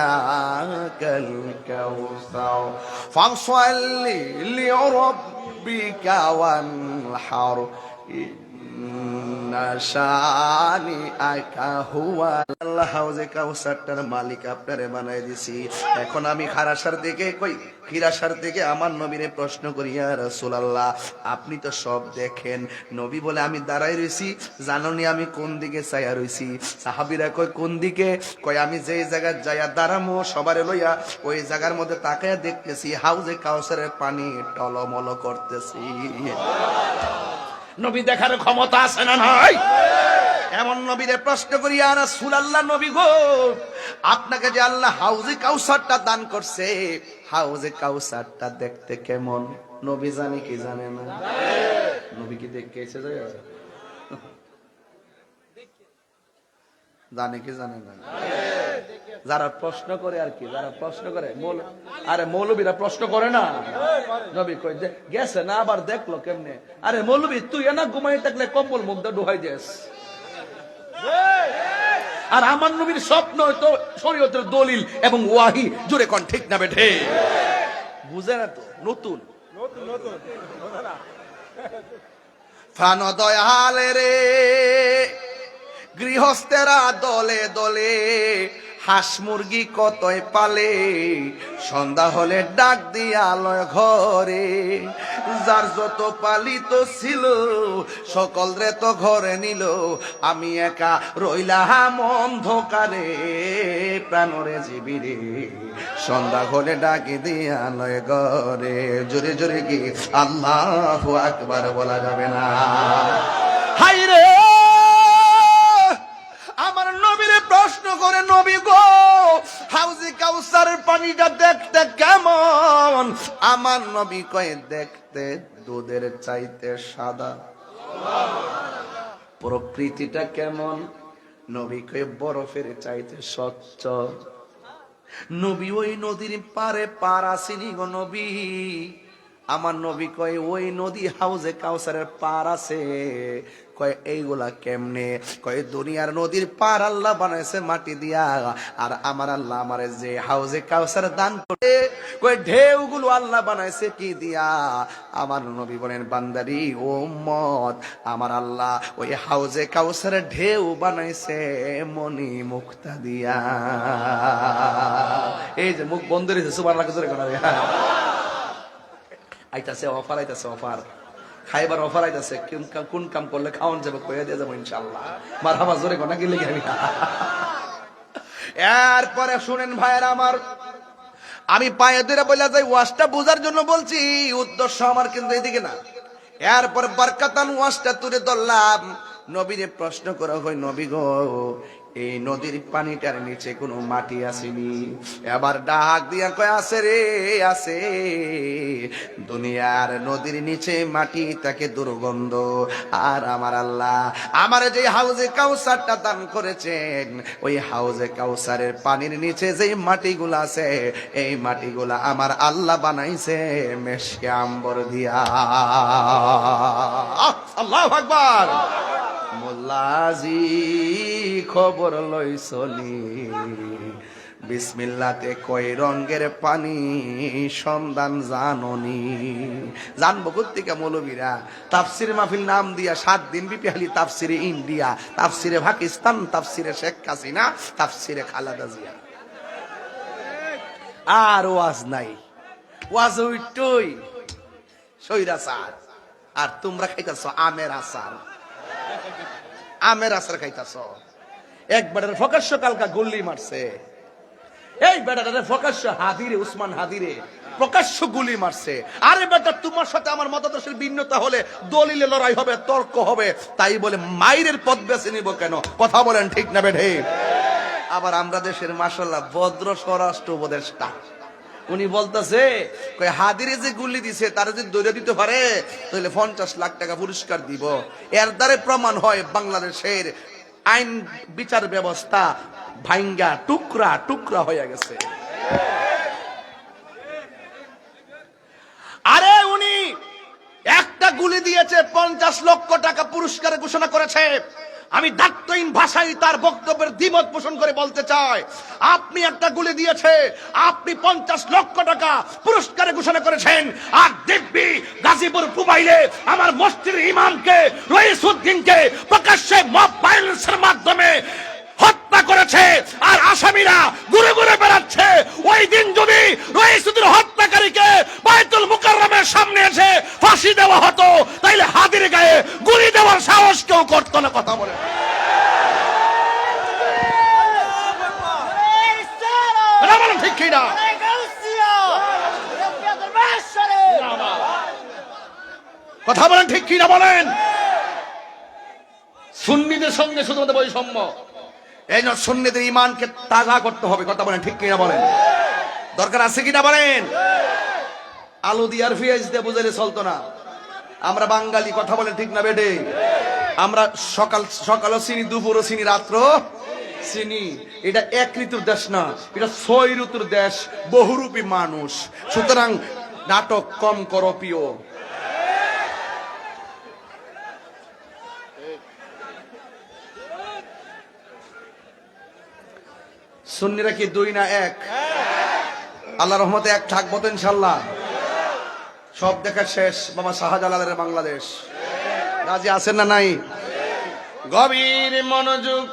Speaker 1: কাউসার ফাসল্লি লিরাব্বিকা ওয়ানহার ইন্না শানিআকা হুয়াল। আল্লাহ হাউজে কাউসারটার মালিক আপনারে বানাই দিছি। এখন আমি খারাসার দিকে কই খিরাসার থেকে আমার নবীরে প্রশ্ন করি, ইয়া রাসূলুল্লাহ আপনি তো সব দেখেন। নবী বলে আমি দাঁড়াই রইছি, জানোনি আমি কোন দিকে চাইয়া রইছি? সাহাবীরা কয় কোন দিকে? কয় আমি যেই জায়গায় যাইয়া দাঁড়ামো সবারে লইয়া ওই জায়গার মধ্যে তাকায়া দেখতেছি হাউজে কাউসারের পানি টলমল করতেছি। নবী দেখার ক্ষমতা আছে না নাই? এমন নবীরে প্রশ্ন করি, ইয়া রাসূলুল্লাহ নবী গো, আপনাকে যে আল্লাহ হাউজে কাউসারটা দান করছে, হাউজে কাউসারটা দেখতে কেমন? নবী জানে কি জানে না? নবী কি দেখে এসে যায়? জানে কি জানে না? যারা প্রশ্ন করে আর কি, যারা প্রশ্ন করে আরে মৌলবীরা প্রশ্ন করে না। নবী কই গেছে না, আবার দেখলো কেমনে? আরে মৌলবী তুই না ঘুমাই থাকলে কম্বল মুখ দিয়ে ডুহাই দিস। আর আমার নবীর স্বপ্ন তো শরীয়তের দলিল এবং ওয়াহি। জোরে কোন ঠিক না বেঠে? বুঝে না তো? নতুন ফান দয়ালে রে গৃহস্থেরা দলে দলে হাঁস মুরগি কতই পালে, সন্ধ্যা হলে ডাক দিয়া আলোয় ঘরে, যার যত পালিত ছিল সকল রে তো ঘরে নিল, আমি একা রইলাম অন্ধকারে প্রাণরে জীবিরে, সন্ধ্যা হলে ডাকি দিয়া আলোয় ঘরে। জোরে জোরে কি আল্লাহু আকবার বলা যাবে না? হাই রে আমার নবীরে প্রশ্ন করে, নবী গো হাউজে কাউসারের পানিটা দেখতে কেমন? আমার নবী কয়ে দেখতে দুধের চাইতে সাদা। প্রকৃতিটা কেমন? নবী কয়ে বরফের চাইতে স্বচ্ছ। নবী ওই নদীর পারে পার আসেনি গো নবী। আমার নবী কয় ওই নদী হাউজে কাউসারের পার আছে। কয় এইগুলা কেমনে? কয় দুনিয়ার নদীর পার আল্লাহ বানাইছে মাটি দিয়া, আর আমার আল্লাহ আমারে যে হাউজে কাউসার দান করে, কয় ঢেউগুলো আল্লাহ বানাইছে কি দিয়া? আমার নবী বলেন বান্দারি ও উম্মত, আমার আল্লাহ ওই হাউজে কাউসারের ঢেউ বানাইছে মনি মুক্তা দিয়া। এই যে মুখ বন্ধ রয়েছে, সুবহানাল্লাহ জোরে কোন আইতাছে অফার, আইতাছে অফার, খাইবার অফার আইতাছে। কোন কাম করলে খাওয়ান যাবে কইয়া দিয়ে যাবো ইনশাআল্লাহ। মারহাবা জোরে কোনা গেলে আমি। এরপরে শুনেন ভাইয়েরা আমার, আমি পায়ে ধরে বলে যাই ওয়াজটা বোঝার জন্য বলছি, উদ্দেশ্য আমার কিন্তু এদিকে না। এরপর বরকাতান ওয়াজটা তুলে ধরলাম। নবীরে প্রশ্ন করা হয়, নবী গো, এই নদীর পানিটার নিচে কোনো মাটি আসেনি? এবার ডাক দিয়া কয়, আছে রে, আছে। দুনিয়ার নদীর নিচে মাটি তাকে দুর্গন্ধ। আর আমার আল্লাহ আমার যে হাউজে কাউসারটা দান করেছেন, ওই হাউজে কাউসারের পানির নিচে যে মাটিগুলা আছে, এই মাটিগুলা আমার আল্লাহ বানাইছে মেশকে আম্বর দিয়া। আল্লাহু আকবার। মোল্লাজি খবর লইছনি, বিসমিল্লাতে কয় রঙের পানি সন্ধান জাননি। জানবো কোত্থেকে মৌলবীরা? তাফসিরে মাহফিল নাম দিয়া 7 দিন বিপিহালি তাফসিরে ইন্ডিয়া, তাফসিরে পাকিস্তান, তাফসিরে শেখ হাসিনা, তাফসিরে খালেদা জিয়া। আর ওয়াজ নাই, ওয়াজ ওইটই সৈরাচার। আর তোমরা খাইতাছ আমের আচার, আমের আচার খাইতাছ। এক বেটার প্রকাশ্য কালকা গুল্লি মারছে, এই বেটারে প্রকাশ্য হাদিরে, উসমান হাদিরে প্রকাশ্য গুলি মারছে। আরে বেটা, তোমার সাথে আমার মতাদর্শের ভিন্নতা হলে দলিলে লড়াই হবে, তর্ক হবে, তাই বলে মাইরের পথ বেছে নিব কেন? কথা বলেন ঠিক না বেঠে? আবার আমরা দেশের মাশাআল্লাহ ভদ্র স্বরাষ্ট্র উপদেষ্টা, উনি বলতেছে হাদিরে যে গুলি দিছে তারা যদি দৌড়ে দিতে পারে তাহলে 50 লাখ টাকা পুরস্কার দিব। এর দ্বারা প্রমাণ হয় বাংলাদেশের আইন বিচার ব্যবস্থা ভাঙ্গা টুকরা টুকরা হয়ে গেছে। আরে উনি একটা গুলি দিয়েছে, 50 লক্ষ টাকা পুরস্কার ঘোষণা করেছে। আমি দায়িত্বহীন ভাষায় তার বক্তব্যের দ্বিমত পোষণ করে বলতে চাই, আপনি একটা গুলি দিয়েছে, আপনি 50 লক্ষ টাকা পুরস্কারে ঘোষণা করেছেন, আর দিব্যি গাজীপুর মোবাইলে আমার মসজিদের ইমামকে, রইসউদ্দিনকে প্রকাশ্যে মব ভায়োলেন্সের মাধ্যমে হত্যা করেছে, আর আসামিরা ঘুরে ঘুরে বেড়াচ্ছে। ওই দিন যদি রইসউদ্দিন হত্যাকারীকে বাইতুল মুকাররমের সামনে এসে ফাঁসি দেওয়া হতো, তাইলে হাদির গায়ে গুলি দেওয়ার সাহস কেউ করত না। কথা বলে ঠিক কিনা? কথা বলেন ঠিক কিনা বলেন? সুন্নিদের সঙ্গে শুধুমাত্র বৈষম্য, এই জন্য সুন্নিদের ইমানকে তাজা করতে হবে। কথা বলেন ঠিক কিনা বলেন? দরকার আছে কিনা বলেন? আলু দিয়ে আর পেঁয়াজ দিয়ে বুঝাইলে চলতো না। আমরা বাঙালি, কথা বলেন ঠিক না বেটে? আমরা সকালও চিনি, দুপুরও চিনি, রাত্র চিনি। এটা এক ঋতুর দেশ না, এটা 6 ঋতুর দেশ, বহুরূপী মানুষ। সুতরাং নাটক কম করো প্রিয়। সুন্নিরা কি 2 না 1? আল্লাহর রহমতে 1 থাকবো তো ইনশাল্লাহ। সব দেখা শেষ বাবা শাহজালালের বাংলাদেশ। রাজি আছেন না নাই? গভীর মনোযোগ।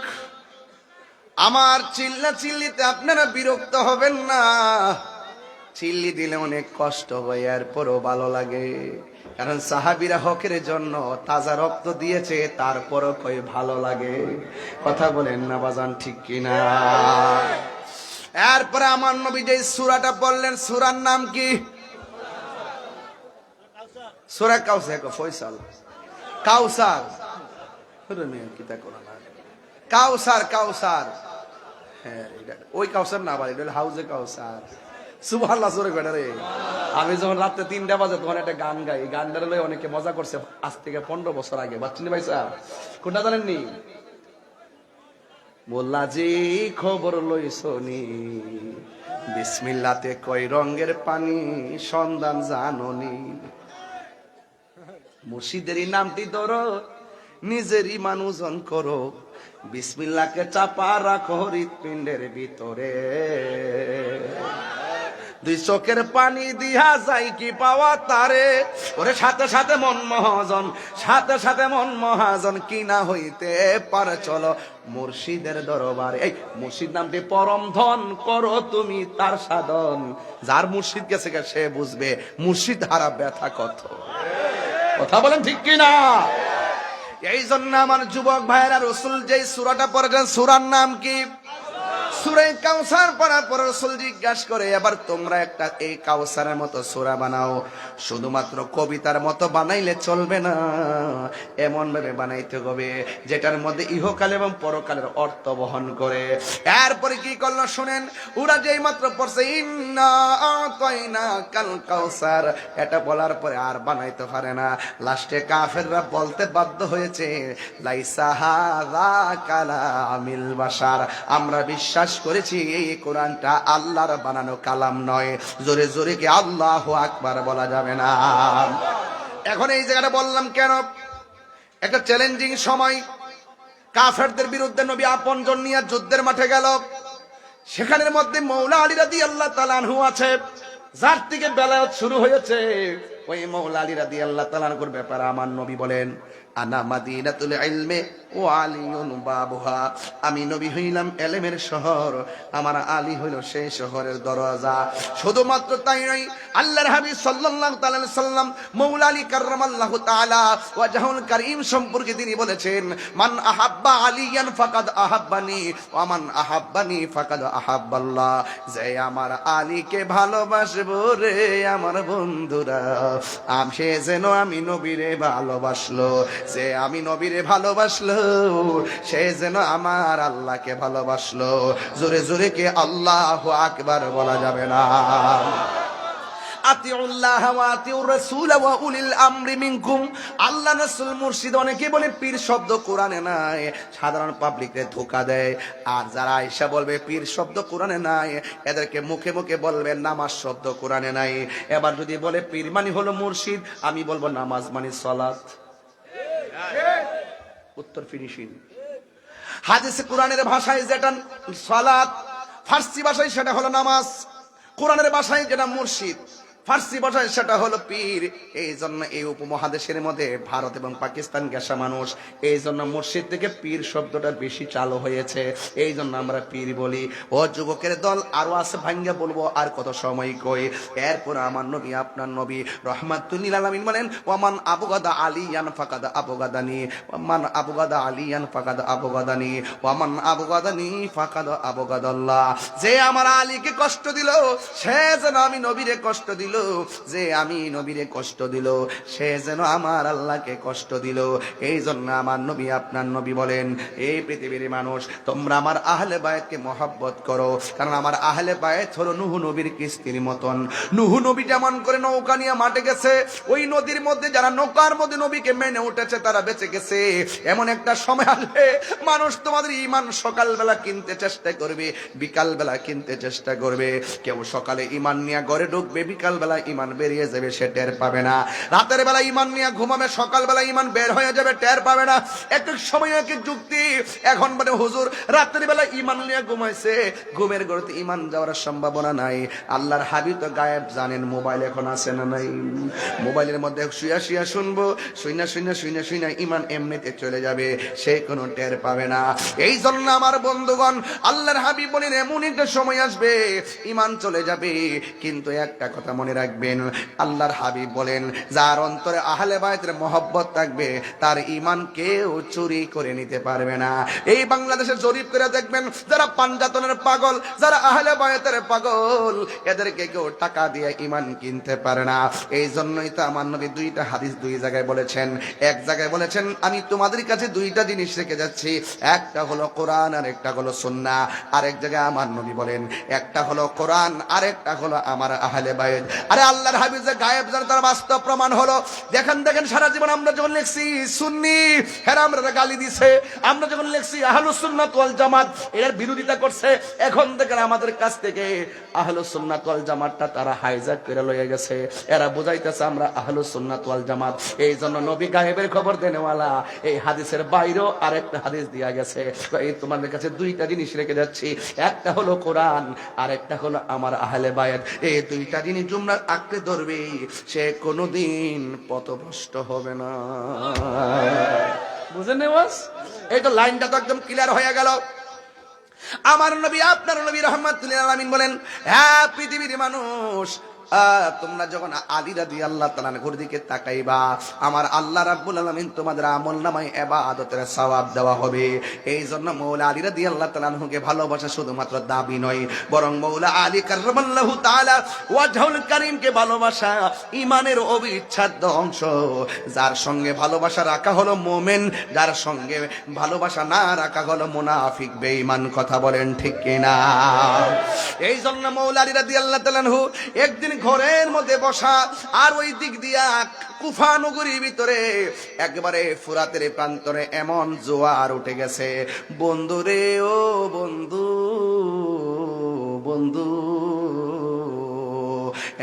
Speaker 1: আমার চিল্লা চিল্লিতে আপনারা বিরক্ত হবেন না। চিল্লি দিলে অনেক কষ্ট হয়, এরপরও ভালো লাগে, কারণ সাহাবীরা হকের জন্য তাজা রক্ত দিয়েছে, তারপরও কই ভালো লাগে। কথা বলেন না বাজান ঠিক কিনা? এরপরে আমার নবী যে সূরাটা বললেন, সূরার নাম কি? সূরা কাউসার। ফয়সাল কাউসার, কাউসার কাউসার। হ্যাঁ, ওই কাউসার না, আবার এটা হাউজে কাউসার। সুবহানাল্লাহ, জোরে কয় না রে। আমি যখন রাতে 3টা বাজে তখন একটা গান গাই, গানটা লই অনেকে মজা করছে আজ থেকে 15 বছর আগে। বাচ্চিনি ভাই সাহেব কোনটা জানেননি? মোল্লাজি খবর লইছনি, বিসমিল্লাতে কয় রঙের পানি সন্ধান জাননি। মুর্শিদেরই নামটি ধরো, নিজেরই মানুষজন করো, বিসমিল্লাহকে চাপা রাখো হৃৎপিণ্ডের ভিতরে। 2 চোখের পানি দিয়া যাই কি পাওয়া তারে, ওরে সাথে সাথে মন মহাজন, সাথে সাথে মন মহাজন, কি না হইতে পারে চলো মুর্শিদের দরবারে। এই মুর্শিদ নামটি পরম ধন, করো তুমি তার সাধন। যার মুর্শিদ গেছে সে বুঝবে মুর্শিদ হারা ব্যথা কত। কথা বলেন ঠিক কিনা? এই জন্য আমার যুবক ভাইয়েরা, রাসূল যেই সূরাটা পড়েছেন সূরার নাম কি? সূরা কাউসার পড়ার পর রাসূল জিজ্ঞাসা করে, এবার তোমরা একটা এই কাউসারের মতো সূরা বানাও। শুধুমাত্র কবিতার মতো বানাইলে চলবে না, এমন ভাবে বানাইতে হবে যেটার মধ্যে ইহকাল এবং পরকালের অর্থ বহন করে। এরপরে কি করলো শুনেন, ওরা যেই মাত্র পড়ছে ইন্না আতাইনা কাল কাউসার, এটা বলার পরে আর বানাইতে পারে না। লাস্টে কাফেররা বলতে বাধ্য হয়েছে, লাইসা হাযা কালামিল বাশার, আমরা বিশ্বাস করেছি এই কোরআনটা আল্লাহর বানানো কালাম নয়। জোরে জোরে কি আল্লাহু আকবার বলা যাবে না? এখন এই জায়গাটা বললাম কেন, একটা চ্যালেঞ্জিং সময়, কাফেরদের বিরুদ্ধে নবী আপনজন নিয়ে যুদ্ধের মাঠে গেল। সেখানের মধ্যে মৌলা আলী রাদিয়াল্লাহু তাআলা আনহু আছে, যার থেকে বেলায়েত শুরু হয়েছে। ওই মৌলা আলী রাদিয়াল্লাহু তাআলা আনহুর ব্যাপারে আমার নবী বলেন, আনা মাদিনাতুল ইলমি ওয়া আলিয়ুন বাবুহা, আমি নবী হইলাম ইলমের শহর, আমার আলী হইল সেই শহরের দরজা। শুধুমাত্র তাই নয়, আল্লাহর হাবিব সাল্লাল্লাহু তাআলা আলাইহি সাল্লাম মৌলা আলী কাররামাল্লাহু তাআলা ওয়াজহুল কারীম সম্পর্কে তিনি বলেছেন, মান আহাব্বা আলিয়ান ফাকাদ আহাব্বানি ওয়া মান আহাব্বানি ফাকাদ আহাব্বাল্লাহ, যে আমার আলীকে ভালোবাসবো রে আমার বন্ধুরা, সে যেন আমি নবীরে ভালোবাসলো, যে আমি নবীরে ভালোবাসলো সে যেন আমার আল্লাহকে ভালোবাসলো। জোরে জোরে কে আল্লাহু আকবার বলা যাবে না? আতিউল্লাহ ওয়া আতিউর রাসূল ওয়া উলিল আমরি মিনকুম, আল্লাহ রাসূল মুর্শিদ অনেকে বলে পীর শব্দ কোরআনে নাই, সাধারণ পাবলিককে ধোঁকা দেয়। আর যারা আয়েশা বলবে পীর শব্দ কোরআনে নাই, এদেরকে মুখে মুখে বলবে নামাজ শব্দ কোরআনে নাই। এবার যদি বলে পীর মানে হলো মুর্শিদ, আমি বলবো নামাজ মানে সালাত। উত্তর ফিনিশিং। হাদিসে কোরআনের ভাষায় যেটা সালাত, ফার্সি ভাষায় সেটা হলো নামাজ। কোরআনের ভাষায় যেটা মুর্শিদ, ফার্সি ভাষায় সেটা হলো পীর। এই জন্য এই উপমহাদেশের মধ্যে ভারত এবং পাকিস্তান গেসা মানুষ, এই জন্য মুর্শিদ থেকে পীর শব্দটা বেশি চালু হয়েছে, এই জন্য আমরা পীর বলি। ও যুবকের দল, আরো আছে ভাঙ্গা বলবো, আর কত সময় কই। এরপর আমার নবী আপনার নবী রহমাতুল লিল আলামিন বলেন, ওয়ামান আবগাদা আলিয়ান ফাকাদ আবগাদানি, ওয়ামান আবগাদা আলিয়ান ফাকাদ আবগাদানি, ওয়ামান আবগাদানি ফাকাদ আবগাদাল্লাহ, যে আমার আলীকে কষ্ট দিল সে যেন আমি নবীরে কষ্ট দিল, যে আমি নবীরে কষ্ট দিল সে যেন আমার আল্লাহকে কষ্ট দিল। এই জন্য আমার নবী আপনার নবী বলেন, এই পৃথিবীর মানুষ তোমরা আমার আহলে বায়তকে মহব্বত করো, কারণ আমার আহলে বায়ত হলো নূহ নবীর কিস্তির মতন। নূহ নবী যেমন করে নৌকা নিয়ে মাঠে গেছে, ওই নদীর মধ্যে যারা নৌকার মধ্যে নবীকে মেনে উঠেছে তারা বেঁচে গেছে। এমন একটা সময় আসবে মানুষ তোমাদের ঈমান সকালবেলা কিনতে চেষ্টা করবে, বিকালবেলা কিনতে চেষ্টা করবে। কেউ সকালে ঈমান নিয়ে ঘরে ঢুকবে, বিকাল বেলা ইমান বেরিয়ে যাবে, সে টের পাবে না। রাতের বেলা ইমান নিয়ে ঘুমাবে, সকালবেলা ইমান বের হয়ে যাবে, টের পাবে না। এক এক সময় এক এক যুক্তি। এখন মানে হুজুর রাতের বেলা ইমান নিয়ে ঘুমাইছে, ঘুমের ঘরেতে ইমান যাওয়ার সম্ভাবনা নাই। আল্লাহর হাবিব তো গায়েব জানেন, মোবাইল এখন আছে না নাই? মোবাইলের মধ্যে শুয়া শুয়া শুনবো, শুইনা শুইনা শুইনা শুইনা ইমান এমনিতে চলে যাবে, সে কোনো টের পাবে না। এই জন্য আমার বন্ধুগণ, আল্লাহর হাবিব বলেন এমন একটা সময় আসবে ইমান চলে যাবে, কিন্তু একটা কথা মনে রাখবেন, আল্লাহর হাবিব বলেন যার অন্তরে আহলে বায়তের মহব্বত থাকবে তার ঈমান কেউ চুরি করে নিতে পারবে না। এই বাংলাদেশে জরিপ করে দেখবেন, যারা পাঞ্জাতনের পাগল, যারা আহলে বায়তের পাগল, এদেরকে কেউ টাকা দিয়ে ঈমান কিনতে পারে না। এই জন্যই তো আমার নবী দুইটা হাদিস দুই জায়গায় বলেছেন। এক জায়গায় বলেছেন আমি তোমাদের কাছে দুইটা জিনিস রেখে যাচ্ছি, একটা হলো কোরআন আর একটা হলো সুন্নাহ। আরেক জায়গায় আমার নবী বলেন একটা হলো কোরআন আর একটা হলো আমার আহলে বায়ত। আরে আল্লাহর হাবিব যে গায়েব জানে তার বাস্তব প্রমাণ হলো, দেখেন দেখেন সারা জীবন আমরা যখন লিখছি সুন্নি, হ্যাঁ আমরা গালি দিছে। আমরা যখন লিখছি আহলুস সুন্নাত ওয়াল জামাত, এর বিরোধিতা করছে। এখন দেখেন আমাদের কাছ থেকে আহলুস সুন্নাত ওয়াল জামাতটা তারা হাইজ্যাক করে লয়ে গেছে। এরা বুঝাইতেছে আমরা আহলুস সুন্নাত ওয়াল জামাত। এই জন্য নবী গায়েবের খবর দেনেওয়ালা এই হাদিসের বাইরেও আরেকটা হাদিস দিয়া গেছে। এই তোমাদের কাছে দুইটা জিনিস রেখে যাচ্ছি, একটা হলো কোরআন আর একটা হলো আমার আহলে বায়ত। এই দুইটা জিনিস তোমরা আঁকড়ে ধরবে, সে কোনোদিন পথভ্রষ্ট হবে না। বুঝেন নেওয়াজ? এই তো লাইনটা তো একদম ক্লিয়ার হয়ে গেল। আমার নবী আপনার নবী রাহমাতুল লিল আলামিন বলেন, হ্যাঁ পৃথিবীর মানুষ তোমরা যখন আলী রাদিয়াল্লাহু তাআলা আনহুর দিকে তাকাইবা, আমার আল্লাহ রাব্বুল আলামিন তোমাদের আমলনামায় ইবাদতের সওয়াব দেওয়া হবে। এই জন্য মাওলা আলী রাদিয়াল্লাহু তাআলা আনহুকে ভালোবাসা শুধুমাত্র দাবি নয়, বরং মাওলা আলী কাররামাল্লাহু তাআলা ওয়াজহুল কারীমকে ভালোবাসা ঈমানের অবিচ্ছেদ্য অংশ। যার সঙ্গে ভালোবাসা রাখা হলো মুমিন, যার সঙ্গে ভালোবাসা না রাখা হলো মুনাফিক বেঈমান। কথা বলেন ঠিক কিনা? এই জন্য মাওলা আলী রাদিয়াল্লাহু তাআলা আনহু একদিন ঘরের মধ্যে বসা, আর ওই দিক দিয়া কুফা নগরীর ভিতরে একবারে ফুরাতের প্রান্তরে এমন জোয়ার উঠে গেছে। বন্ধুরে ও বন্ধু, বন্ধু,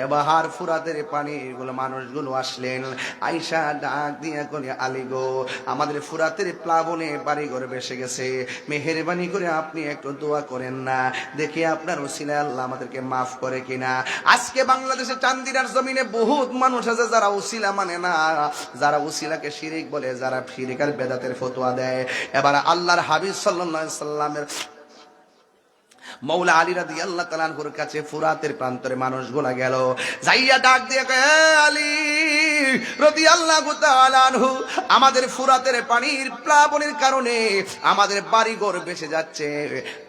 Speaker 1: এবার ফুরাতের পানিগুলো মানুষগুলো আসলেন, আইসা ডাক দিয়া করে আলী গো, আমাদের ফুরাতের প্লাবনে বাড়ি ঘরে বেসে গেছে, মেহেরবানি করে আপনি একটু দোয়া করেন না, দেখি আপনার উসিলায় আল্লাহ আমাদেরকে মাফ করে কিনা। আজকে বাংলাদেশে চান্দিনার জমিনে বহুত মানুষ আছে যারা উসিলা মানে না, যারা উসিলাকে শিরিক বলে, যারা শিরিক আর বেদাতের ফতোয়া দেয়। এবার আল্লাহর হাবিব সাল্লাল্লাহু আলাইহি সাল্লামের মাওলা আলী রাদিয়াল্লাহু তাআলা আনহুর কাছে ফুরাতের প্রান্তরে মানুষগুলা গেল, যাইয়া ডাক দিয়ে কয়, আলী রাদিয়াল্লাহু তাআলা আনহু, আমাদের ফুরাতের পানির প্লাবনের কারণে আমাদের বাড়িঘর ভেসে যাচ্ছে,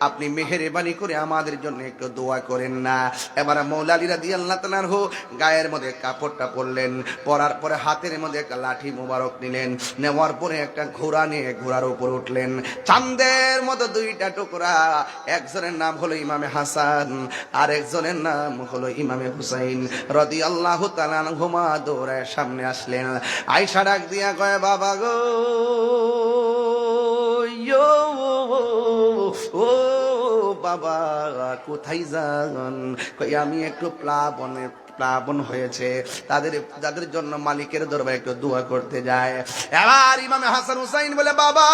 Speaker 1: আপনি মেহেরবানি করে আমাদের জন্য একটু দোয়া করেন না। এবার মাওলা আলী রাদিয়াল্লাহু তাআলা আনহু গায়ের মধ্যে কাপড়টা পরলেন, পরার পরে হাতের মধ্যে একটা লাঠি মোবারক নিলেন, নেওয়ার পরে একটা ঘোড়া নিয়ে ঘোড়ার উপর উঠলেন। চাঁদের মতো দুইটা টুকরা, একজনের নাম হলো ইমামে হাসান, আর একজনের নাম হলো ইমামে হুসাইন রাদিয়াল্লাহু তাআলা আনহুমা দৌড়ায় সামনে আসলেন। আয়েশা ডাক দিয়া কয়, বাবা গো, ও বাবা কোথায় যান? কই আমি একটু প্লাবন হয়েছে, যাদের জন্য মালিকের দরবারে একটু দোয়া করতে যায়। এবার ইমামে হাসান হুসাইন বলে, বাবা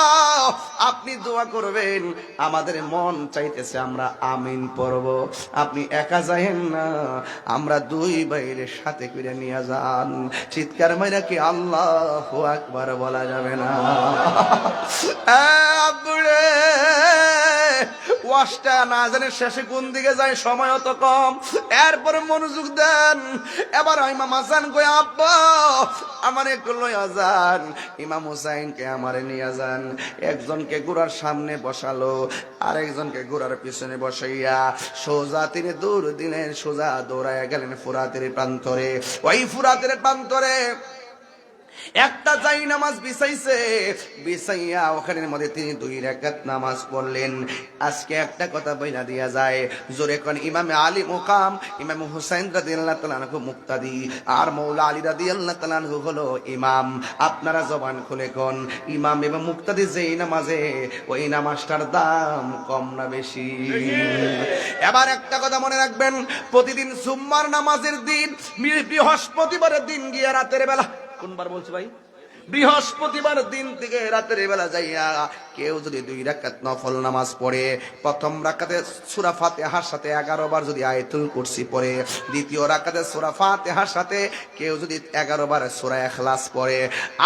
Speaker 1: আপনি দোয়া করবেন, আমাদের মন চাইতেছে আমরা আমিন পড়ব, আপনি একা যাইেন না, আমরা দুই ভাইয়ের সাথে করে নিয়ে যান। চিৎকার মাইরা কি আল্লাহু আকবার বলা যাবে না? আব্বুরে ওয়াশটা না জানে শেষে কোন দিকে যায়, সময় অত কম, এরপরে মনোযোগ দেন। এবার ইমাম হাসান কই, আব্বা আমার একটু লইয়া যান। ইমাম হুসাইনকে আমারে নিয়ে যান। একজনকে ঘোড়ার সামনে বসালো, আর একজনকে ঘোড়ার পিছনে বসাইয়া সোজা তিনি দৌড় দিলেন, সোজা দৌড়াইয়া গেলেন ফুরাতের প্রান্তরে। ওই ফুরাতের প্রান্তরে একটা যাই নামাজ বিছাইয়া ওখানের মধ্যে তিনি 2 রাকাত নামাজ পড়লেন। আজকে একটা কথা বইলা দিয়া যায়, জোরে কোন ইমামে আলী মুকাম, ইমাম হুসাইন রাদিয়াল্লাহু তাআলা আনহু মুক্তাদি, আর মাওলা আলী রাদিয়াল্লাহু তাআলা আনহু হলো ইমাম। আপনারা জবান খুলে কোন, ইমাম এবং মুক্তাদি যেই নামাজে, ওই নামাজটার দাম কম না বেশি? এবার একটা কথা মনে রাখবেন, প্রতিদিন জুম্মার নামাজের দিন, বৃহস্পতিবারের দিন গিয়া রাতের বেলা, কোনবার বলছি ভাই, বৃহস্পতিবার দিন থেকে রাতের বেলা যাইয়া কেউ যদি 2 রাকাত নফল নামাজ পড়ে, প্রথম রাকাতে সূরা ফাতিহার সাথে 11 বার যদি আয়াতুল কুরসি পড়ে, দ্বিতীয় রাকাতে সূরা ফাতিহার সাথে কেউ যদি 11 বার সূরা ইখলাস পড়ে,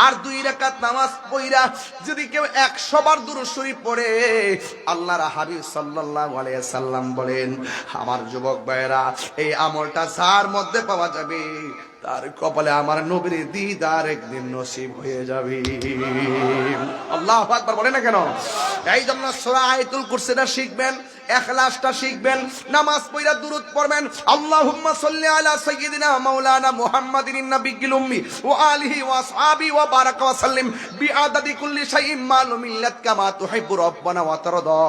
Speaker 1: আর 2 রাকাত নামাজ পড়া যদি কেউ 100 বার দুরূদ শরীফ পড়ে, আল্লাহর হাবিব সাল্লাল্লাহু আলাইহি সাল্লাম বলেন, আমার যুবক ভাইরা, এই আমলটা যার মধ্যে পাওয়া যাবে, তার কপালে আমার নবীর দিদার একদিন নসিব হয়ে যাবে। আল্লাহু আকবার বলে না কেন? এই জন্য সূরা আয়াতুল কুরসিটা শিখবেন, ইখলাসটা শিখবেন, নামাজ পড়া দুরূদ পড়বেন, আল্লাহুম্মা সাল্লি আলা সাইয়্যিদিনা মাওলানা মুহাম্মাদিন নাবিয়্যিল উম্মি ওয়া আলিহি ওয়া আসহাবি ওয়া বারাকা ওয়া সাল্লিম বিআদাদি কুল্লি শাইইন মালুমিল্লাত কামা তুহিব্বু রাব্বানা ওয়া তারদা।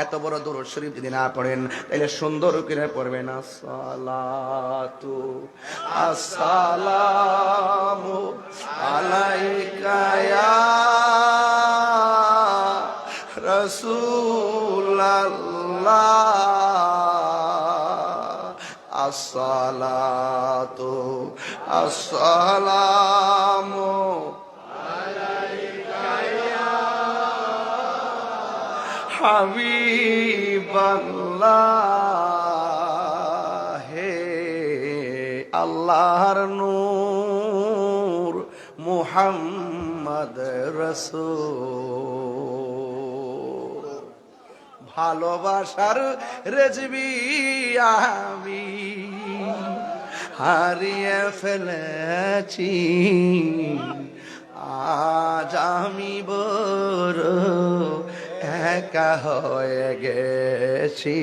Speaker 1: এত বড় দুরূদ শরীফ যদি না পড়েন, তাহলে সুন্দর করে পড়বেন, আসসালাতু আসসালামু আলাইকা ইয়া রাসূলুল্লাহ, আসসালাতু আসসালামু আলাইকা ইয়া হাবিবাল্লাহ। হে আল্লাহর নূর মুহাম্মদ রাসূল, ভালোবাসার রেজবি আমি, হারিয়ে ফেলেছি, আজ আমি বড় একা হয়ে গেছি,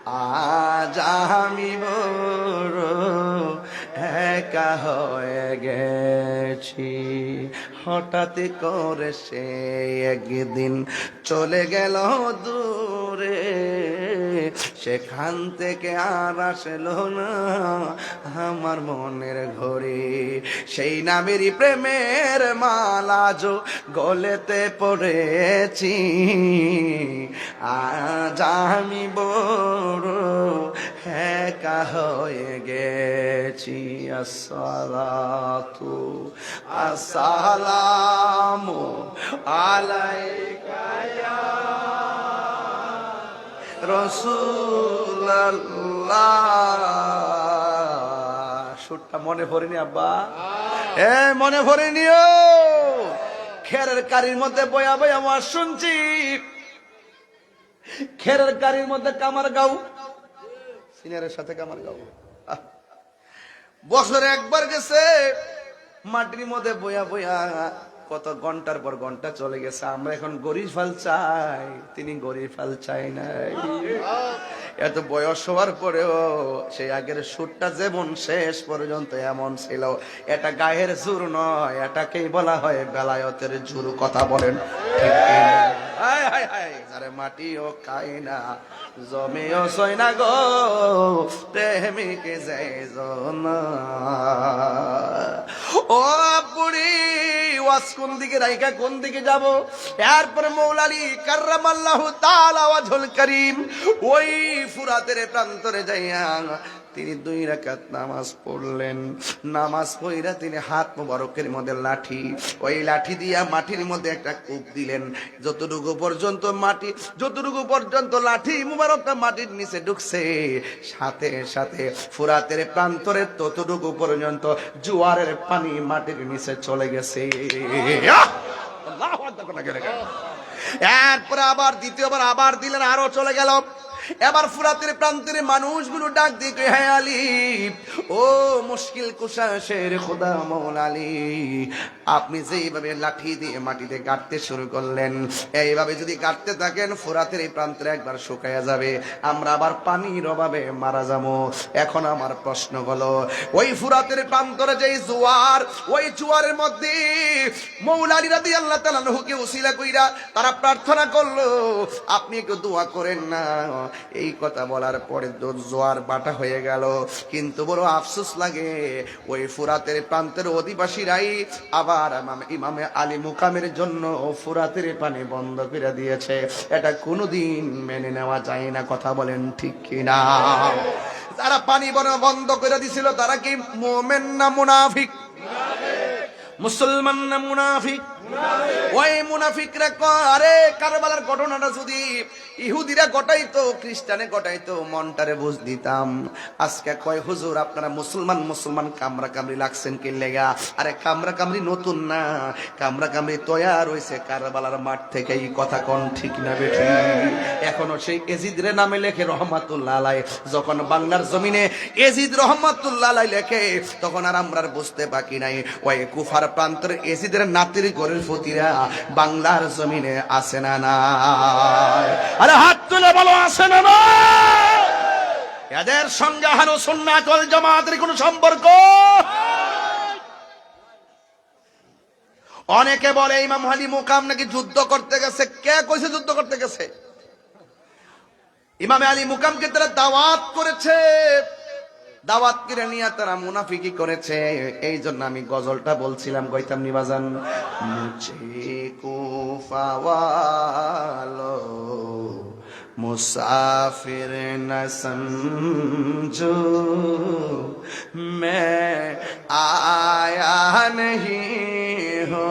Speaker 1: আজ আমি বড় একা হয়ে গেছি। হঠাৎ করে সে একদিন চলে গেল দূরে, সেখান থেকে আর আসলো না আমার মনের ঘরে। সেই নামেরই প্রেমের মালাজ গলেতে পড়েছি, আজ আমি বড় একা হয়ে গেছি। আসসালাতু আসসালামু আলাইকা ইয়া রাসূলুল্লাহ। সুরটা মনে পড়েনি আব্বা? মনে পড়েনিও? খেরের কারির মধ্যে বয়া বয়া আমার শুনছি, খেরের কারির মধ্যে কামার গাও, সিনিয়রের সাথে কামার গাও। বছরে একবার গেছে, মাটির মধ্যে বয়া বয়া কত ঘন্টার পর ঘন্টা চলে গেছে। আমরা এখন গরিব ফাল চাই, তিনি গরিব ফাল চাই নাই। এত বয়স হওয়ার পরেও সেই আগের সুরটা যেমন শেষ পর্যন্ত এমন ছিল। এটা গায়ের জোর নয়, এটাকেই বলা হয় বেলায়তের জোর। কথা বলেন ঠিক কিনা? হায় হায় হায়, যারে মাটিও খাই না, জমিও সই না গো, প্রেমিকে যাই না। ও বুড়ি, ওয়াজ কোন দিকে রাইকা কোন দিকে যাব? এরপরে মৌলালী কাররামাল্লাহু তাআলা ওয়াজহুল কারীম ওই ফুরাতের প্রান্তরে যাইয়া তিনি 2 রাকাত নামাজ পড়লেন। নামাজ পড়া তিনি হাত মোবারকের মধ্যে লাঠি, ওই লাঠি দিয়া মাটির মধ্যে একটা কূপ দিলেন। যতটুকু পর্যন্ত মাটি, যতটুকু পর্যন্ত লাঠি মোবারকটা মাটির নিচে ঢুকছে, সাথে সাথে ফুরাতের প্রান্তরে ততটুকু পর্যন্ত জোয়ারের পানি মাটির নিচে চলে গেছে। এরপরে আবার দ্বিতীয়বার আবার দিলেন, আরো চলে গেল। এবার ফুরাতের প্রান্তের মানুষগুলো ডাক দিয়ে, হে আলী, ও মুশকিল কুশা শের খোদা মওলা আলী, আপনি যেইভাবে লাঠি দিয়ে মাটিতে গাঁটতে শুরু করলেন, এইভাবে যদি গাঁটতে থাকেন ফুরাতের এই প্রান্তরে একবার শুকায়া যাবে, আমরা আবার পানির অভাবে মারা যাবো। এখন আমার প্রশ্ন হলো, ওই ফুরাতের প্রান্তরে যেই জোয়ার, ওই জোয়ারের মধ্যে মওলা আলী রাদিয়াল্লাহু তাআলা আনহুকে উসিলা কইরা তারা প্রার্থনা করলো, আপনি একটু দোয়া করেন না। এই কথা বলার পরে জোয়ার বাটা হয়ে গেল। কিন্তু বড় আফসোস লাগে, ওই ফুরাতের প্রান্তের অধিবাসীরাই আবার ইমামে আলী মুকামের জন্য ফুরাতের পানি বন্ধ করে দিয়েছে। এটা কোনোদিন মেনে নেওয়া যায় না। কথা বলেন ঠিক কিনা? যারা পানি বন্ধ করে দিছিল তারা কি মুমিন না মুনাফিক? মুসলমান না মুনাফিক? ওই মুনাফিকরা আরে কারবালার ঘটনাটা যদি ইহুদিরা ঘটাইতো, খ্রিস্টানে ঘটাইতো, মনটারে বুঝ দিতাম। আজকে কয় হুজুর আপনারা মুসলমান মুসলমান কামরা কামড়ি লাগছেন কি লেগা? আরে কামরা কামড়ি নতুন না, কামরা কামড়ি তৈয়ার হয়েছে কারবালার মাঠ থেকে। এই কথা কোন ঠিক না বেঠি? এখনো সেই এজিদের নামে লেখে রহমাতুল্লাহ আলাইহি। যখন বাংলার জমিনে এজিদ রহমাতুল্লাহ আলাইহি লেখে, তখন আর আমরা বুঝতে বাকি নাই ওই কুফার প্রান্তরে এজিদের নাতির ঘরের ফতিরা বাংলার জমিনে আছে না না? আরে হাত তুলে বলো, আছে না না? এদের সঙ্গে আহলুস সুন্নাত ওয়াল জামাতের কোন সম্পর্ক? অনেকে বলে ইমাম আলী মুকাম নাকি যুদ্ধ করতে গেছে। কে কইছে যুদ্ধ করতে গেছে? ইমাম আলী মুকামকে তারা দাওয়াত করেছে, দাওয়াত করে নিয়ে তারা মুনাফিকি করেছে। এই জন্য আমি গজলটা বলছিলাম, কইতাম নিবাজান, মুঝে কুফা ওয়ালো मुसाफिर न समझो, मैं आया नहीं हो,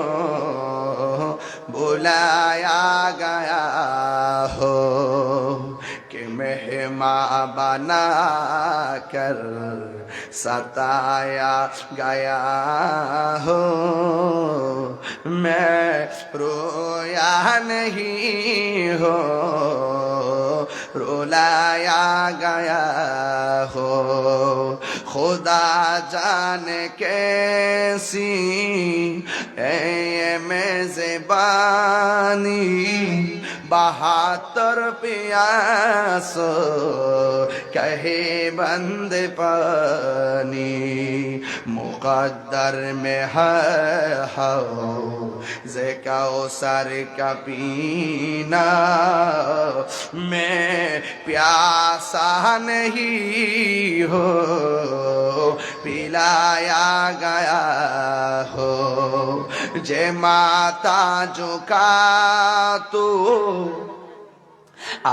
Speaker 1: बुलाया गया हो, कि मेहमान बना कर सताया गया हो, मैं रोया नहीं हो, रुलाया गया हो, खुदा जाने कैसी मेज़बानी 72 प्यासो कहे बंद पानी मुकद्दर में है जे कौसर का पीना मैं प्यासा नहीं हो पिलाया गया हो जे माता झुका तू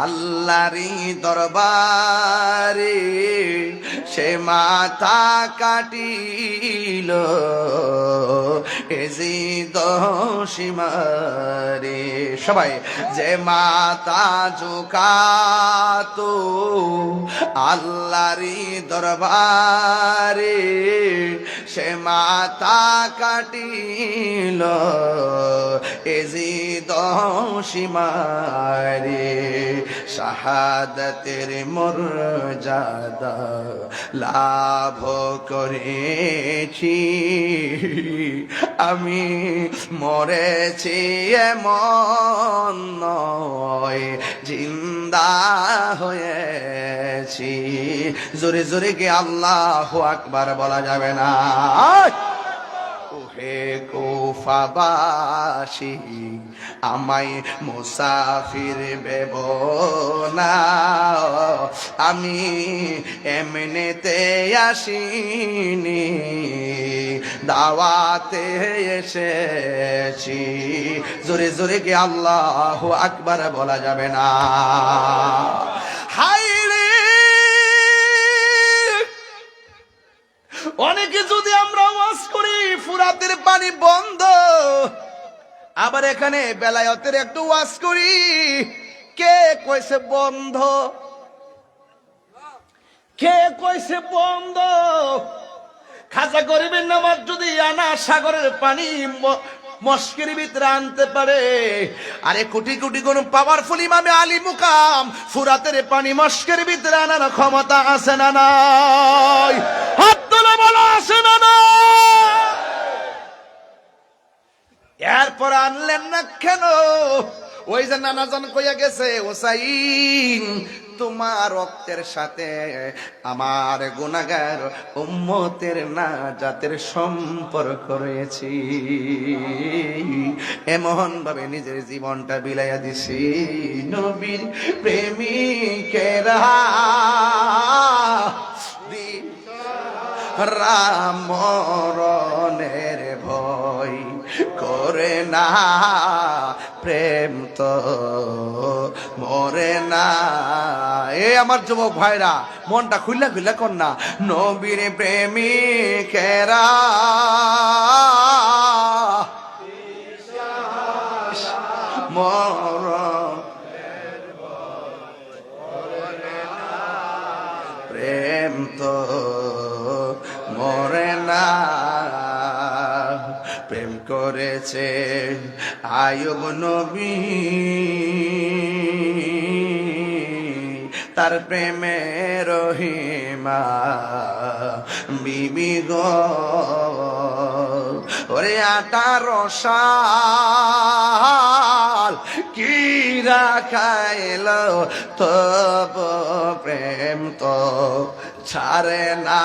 Speaker 1: আল্লাহরি দরবারে সে মাথা কাটিল এজি দোষিমারে সবাই যে মাথা ঝুকাতো আল্লাহরি দরবারে সে মাথা কাটিল এজি দোষিমারে শাহাদাতের মর্যাদা লাভ করেছি আমি মরেছি এমন নয় জিন্দা হয়েছি জোরে জোরে কে আল্লাহু আকবার বলা যাবে না হে কুফাবাসী আমায় মুসাফির ভেব না আমি এমনিতে আসিনি দাওয়াতে এসেছি জোরে জোরে কি আল্লাহু আকবার বলা যাবে না হায় রে অনেকে যদি আমরা ওয়াজ করি ফুরাতের পানি বন্ধ আবার এখানে বেলায়েতের একটু ওয়াজ করি কে কইছে বন্ধ কে কইছে বন্ধ খাজা গরিবের নামাজ যদি আনা সাগরের পানি মস্কের ভিতরে আনতে পারে আরে কোটি কোটি কোন পাওয়ারফুল ইমামে আলী মুকাম ফুরাতের পানি মস্কের ভিতরে আনার ক্ষমতা আছে না নাই হাত তুলে বলো আছে না না এরপর আনলেন না কেন ওই যে নানাজন কইয়া গেছে ওসাইন তোমার রক্তের সাথে আমার গুনাহগার উম্মতের নাজাতের সম্পর্ক রয়েছে এমন ভাবে নিজের জীবনটা বিলাইয়া দিছি নবীর প্রেমিকেরা মরণের ভয় করে না প্রেম তো মরে না এ আমার যুবক ভাইরা মনটা খুললা খুললা কর না নবীর প্রেমিকেরা প্রেম তো মরে না প্রেম করেছে আয়ুব নবী তার প্রেমে রহিমা বিবি গো ওরে 18 সাল কি রাখাইল তব প্রেম তো ছাড়ে না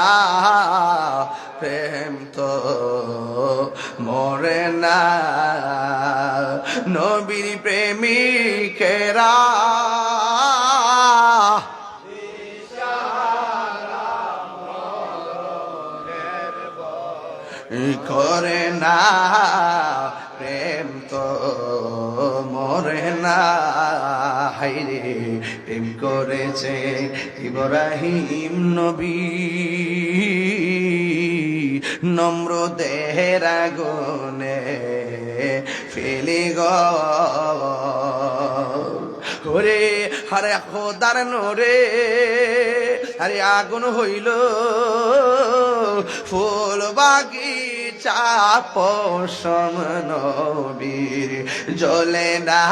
Speaker 1: প্রেম তো মরে না নবীর প্রেমিকেরা করে না প্রেম তো মরে না হাইরে প্রেম করেছে ইব্রাহিম নবী নম্র দেহের আগুনে ফেলে গো ওরে আরে খোদার নোরে আরে আগুন হইল ফুল বাগিচা পশম নবীর জ্বলে না,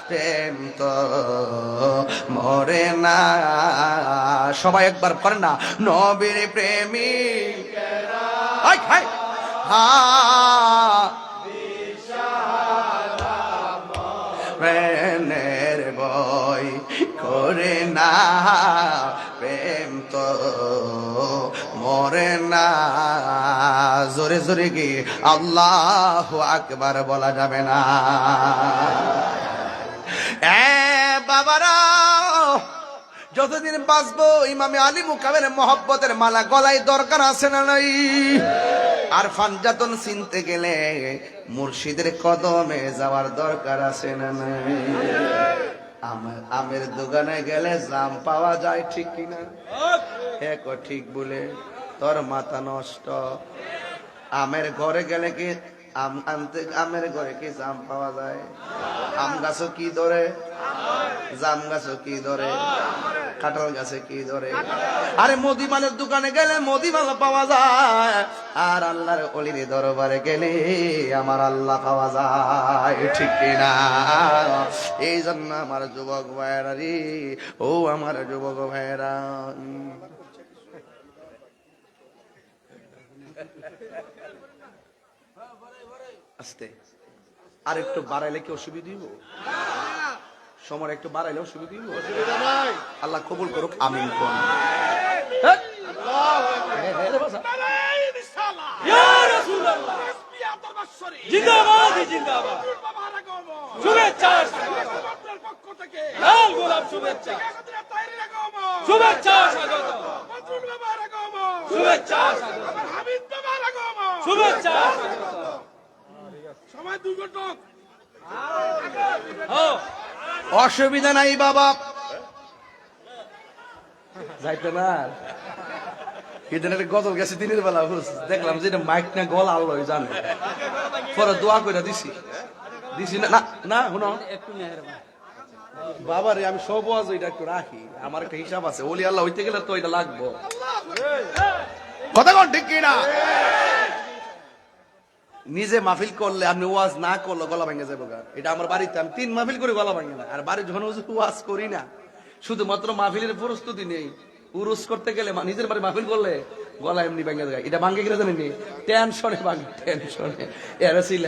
Speaker 1: প্রেম তো মরে না। সবাই একবার করেন না, নবীর প্রেমিক প্রেমের বই করে না, প্রেম তো মরে না। জোরে জোরে কি আল্লাহু আকবার বলা যাবে না? বাবারা, যতদিন বাঁচবো ইমামে আলী মুকামের মহব্বতের মালা গলায় দরকার আছে না নাই? আর ফানজাতন চিনতে গেলে মুর্শিদের কদমে যাওয়ার দরকার আছে না নাই? আমের দোকানে গেলে জাম পাওয়া যায়, ঠিক কিনা? এক ঠিক বলে তোর মাথা নষ্ট। আমের ঘরে গেলে কি আম আনতে, আমের ঘরে কি জাম পাওয়া যায়? আম গাছও কি ধরে, জাম গাছও কি ধরে, কাঁঠাল গাছে কি ধরে? আরে মুদিমালের দোকানে গেলে মুদিমাল পাওয়া যায়, আর আল্লাহর অলির দরবারে গেলে আমার আল্লাহ পাওয়া যায়, ঠিক কিনা? এই জন্য আমার যুবক ভাইরা রে, ও আমার যুবক ভাইরা, আস্তে আর একটু বাড়াইলে কি অসুবিধা দিব? সময় একটু বাড়াইলে অসুবিধা দিব? আল্লাহ কবুল করুক, আমিন করুন। অসুবিধা নাই বাবা, যাইতে না। গজল গেছে দিনের বেলা, দেখলাম যে মাইক না গলা আলো জানে, পরে দোয়া করে দিছি না না শুনো বাবারে, আমি সব আজ এটা একটু রাখি, আমার একটা হিসাব আছে, ওলি আল্লাহ হইতে গেলে তো এটা লাগবো। কথা কোন ঠিক কিনা? নিজে মাহফিল করলে, আপনি ওয়াজ না করলে গলা ভেঙে যাবো। এটা আমার বাড়িতে আমি 3 মাহফিল করে গলা ভাঙে না, আর বাড়ির যখন ওয়াজ করি না, শুধুমাত্র মাহফিলের প্রস্তুতি নেই, উরুস করতে গেলে নিজের বাড়ি মাহফিল করলে গলা এমনি ভেঙে যায়। এটা ভাঙে গেলে জানেন, টেনশনে ভাঙে, টেনশনে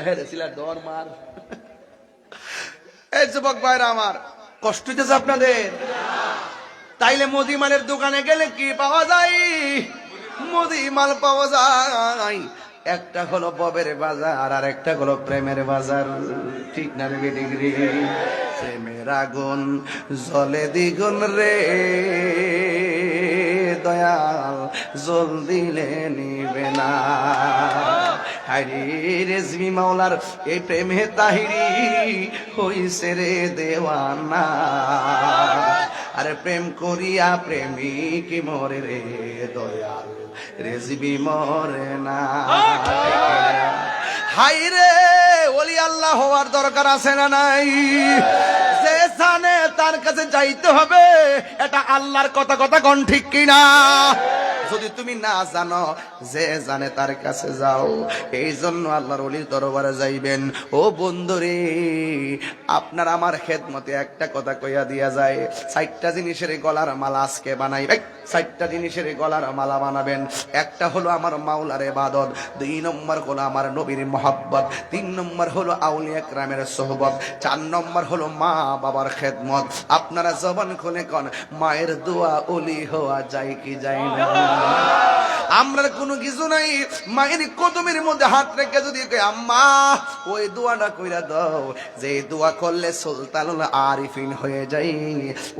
Speaker 1: হেরেছিল ডর মার। এই যুবক ভাইরা আমার, কষ্ট হইতেছে আপনাদের? তাইলে মুদিমালের দোকানে গেলে কি পাওয়া যায়? মুদিমাল পাওয়া যায়, একটা হলো ববের বাজার আর একটা হলো প্রেমের বাজার, ঠিক না রে ডিগ্রি? প্রেমের আগুন জলে দ্বিগুণ রে দয়াল, জল দিলে নিবে না। হাইরে রেজবি মাওলার এই প্রেমে তাহিরি হইছে রে দেওয়ানা, আরে প্রেম করিয়া প্রেমিক মরে রে দয়াল, রেজবি মরে না। হাইরে ওলি আল্লাহ হওয়ার দরকার আছে না নাই? যে জানে তার কাছে যাইতে হবে, এটা আল্লাহর কথা, কথা কোন ঠিক কিনা? যদি তুমি না জানো, যে জানে তার কাছে যাও। এই জন্য আল্লাহর ওলির দরবারে যাইবেন। ও বন্ধুরে, আপনার আমার খেদমতে একটা কথা কইয়া দিয়া যায়, 4টা জিনিসের গলার মালা আজকে বানাইবেন, 4টা জিনিসের গলার মালা বানাবেন। একটা হলো আমার মাওলার ইবাদত, 2 নম্বর হলো আমার নবীর মহব্বত, 3 নম্বর হলো আউলিয়া কেরামের সোহবত, 4 নম্বর হলো মা বাবার খেদমত। আপনারা জবান খুলে কোন, মায়ের দোয়া ওলি হওয়া যায় কি যায় না? আমরা কোনো কিছু নাই, মায়ের কদমের মধ্যে হাত রেখে যদি আম্মা ওই দোয়াটা কইরা দাও, যে দোয়া করলে সুলতানুল আরিফিন হয়ে যায়,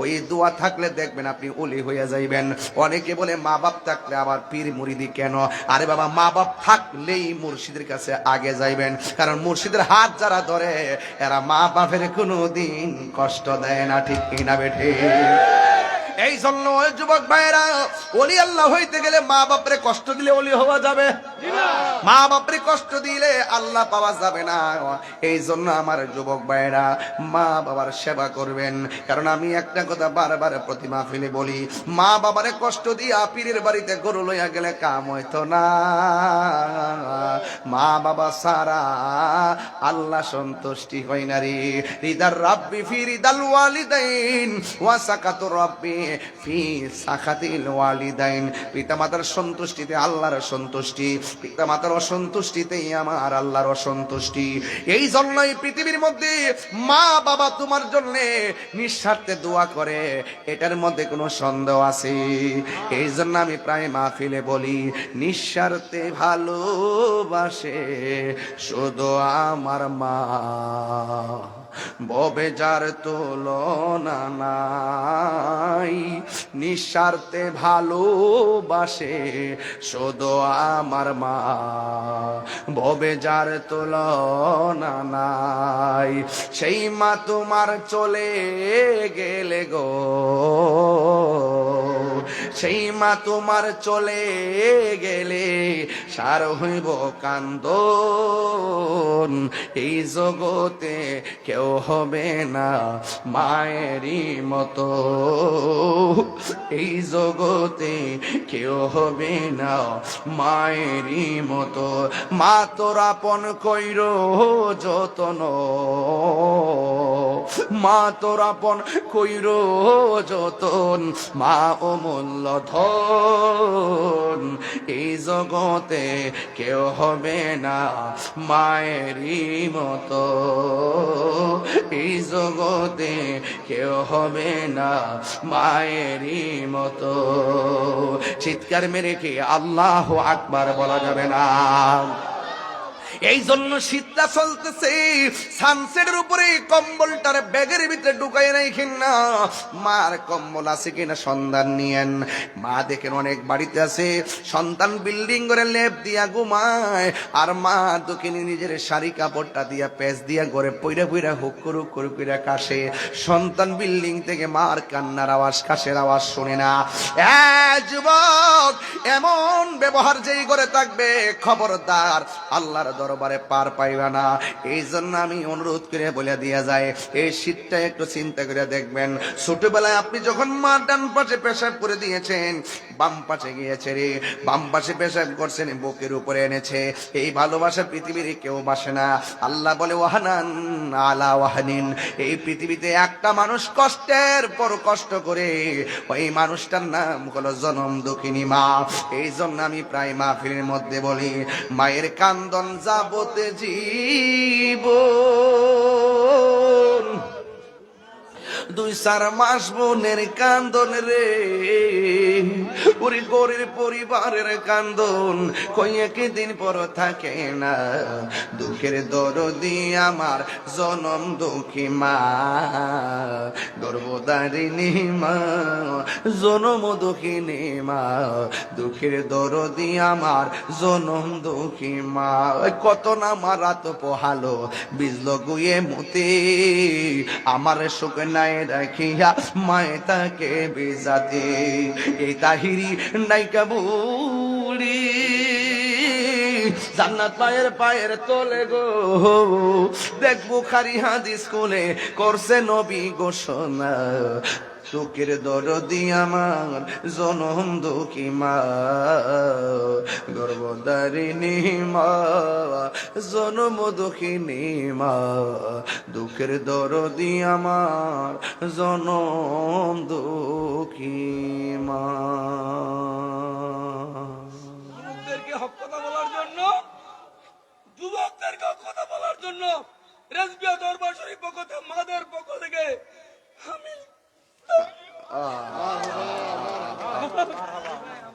Speaker 1: ওই দোয়া থাকলে দেখবেন আপনি ওলি হয়ে যাইবেন। অনেকে বলে মা বাপ থাকলে আবার পীর মুরিদি কেন? আরে বাবা, মা বাপ থাকলেই মুর্শিদের কাছে আগে যাইবেন, কারণ মুর্শিদের হাত যারা ধরে এরা মা বাপের কোনো দিন কষ্ট দেয় না, ঠিক কিনা বেঠে? এই জন্য ওই যুবক ভাইরা, ওলি আল্লাহ হইতে গেলে মা বাপরে কষ্ট দিলে ওলি হওয়া যাবে? মা বাপরে কষ্ট দিলে আল্লাহ পাওয়া যাবে না। এই জন্য আমার যুবক ভাইরা মা বাবার সেবা করবেন। কারণ আমি একটা কথা বারবার প্রতি মাহফিলে বলি, মা বাবারে কষ্ট দিয়া পীরের বাড়িতে গরু লইয়া গেলে কাম হইতো না। মা বাবা সারা আল্লাহ সন্তুষ্টি হয় না রে। রিদার রাব্বি ফি রিদাল ওয়ালিদাইন ওয়া সাকাতুর রাব্বি ফি সাকাতিল ওয়ালিদাইন। পিতামাতার সন্তুষ্টিতে আল্লাহর সন্তুষ্টি, পিতামাতার অসন্তুষ্টিতেই আমার আল্লাহর অসন্তুষ্টি। এই জন্যই পৃথিবীর মধ্যে মা বাবা তোমার জন্য নিঃস্বার্থে দোয়া করে, এটার মধ্যে কোনো সন্দেহ আছে? এই জন্য আমি প্রায় মাহফিলে বলি, নিঃস্বার্থে ভালোবাসে শুধু আমার মা, ববে যার তুলনা নাই। নিঃস্বার্থে ভালোবাসে শুধু আমার মা, ববে যার তুলনা নাই। সেই মা তোমার চলে গেলে গো, সেই মা তোমার চলে গেলে সার হইব কান্দন। এই জগতে কেউ হবে না মায়েরই মতো, এই জগতে কেউ হবে না মায়েরই মতো। মা তোর আপন কইর যতন, মা তোর আপন কইর যতন, মা অমূল্য ধন। এই জগতে কেউ হবে না মায়েরই মতো, এই জগতে কেউ হবে না মায়েরই মতো। চিৎকার মেরে কি আল্লাহু আকবার বলা যাবে না? এই জন্য শীতটা চলতেছে, সানসেটের উপরে কম্বলটার ব্যাগের ভিতরে ঢুকাই রাখেন না। মার কম্বল আছে কিনা সন্ধান নিয়েন। মা দেখেন অনেক বাড়িতে আছে সন্তান বিল্ডিং করে লেপ দিয়া ঘুমায়, আর মা দোকানে নিজের শাড়ি কাপড়টা দিয়া পেঁচ দিয়া ঘরে পইরা পইরা হুক্কুর হুক্কুর কইরা কাশে। সন্তান বিল্ডিং থেকে মার কান্নার আওয়াজ, কাশের আওয়াজ শুনে না। যুবক, এমন ব্যবহার যেই করে থাকবে খবরদার আল্লাহর দরবারে পার পাইবা না। এই জন্য আমি অনুরোধ করে বলে দিয়া যায়, এই শীতটা একটু চিন্তা করে দেখবেন। ছোটবেলায় আপনি যখন মা ডান পাশে পেশাব করে দিয়েছেন, বাম পাশে গিয়েছে রে, বাম পাশে পেশাব করছেন, বুকের উপরে এনেছে। এই ভালোবাসা পৃথিবীর কেউ বাসে না। আল্লাহ বলে ওয়াহানান আলা ওয়াহানিন। এই পৃথিবীতে একটা মানুষ কষ্টের পর কষ্ট করে, ওই মানুষটার নাম হলো জনম দুঃখিনী মা। এই জন্য আমি প্রায় মাহফিলের মধ্যে বলি, মায়ের কান্দন যাবতে জীবন, 2-4 মাস বোনের কান্দন রে, ওরে গরিব পরিবারের কান্দন কয়েক দিন পর থাকে না। দুঃখের দরদি আমার জনম দুঃখী মা, গর্ভধারিণী মা, জনম দুঃখিনী মা, দুঃখের দরদি আমার জনম দুঃখী মা। কত না মারাত পোহালো বিজল গুয়ে মুতে, আমার সুখ নাই রাখিয়া মায়ে তাকে বেজাতে। এই তাহিরি নাইকা বুড়ি জান্নাত পায়ের পায়ের তলে গো, দেখ বুখারী হাদিস খুলে করছে নবী ঘোষণা। দুঃখের দরদি আমার জনম দুঃখী মা, গর্ভধারিণী মা, জনম দুঃখিনী মা, দুঃখের দরদি আমার জনম দুঃখী মা।
Speaker 2: যুবকদেরকে হক কথা বলার জন্য, যুবকদেরকে হক কথা বলার জন্য রেজবিয়া দরবার শরীফ পক্ষ থেকে, মাদের পক্ষ থেকে আমি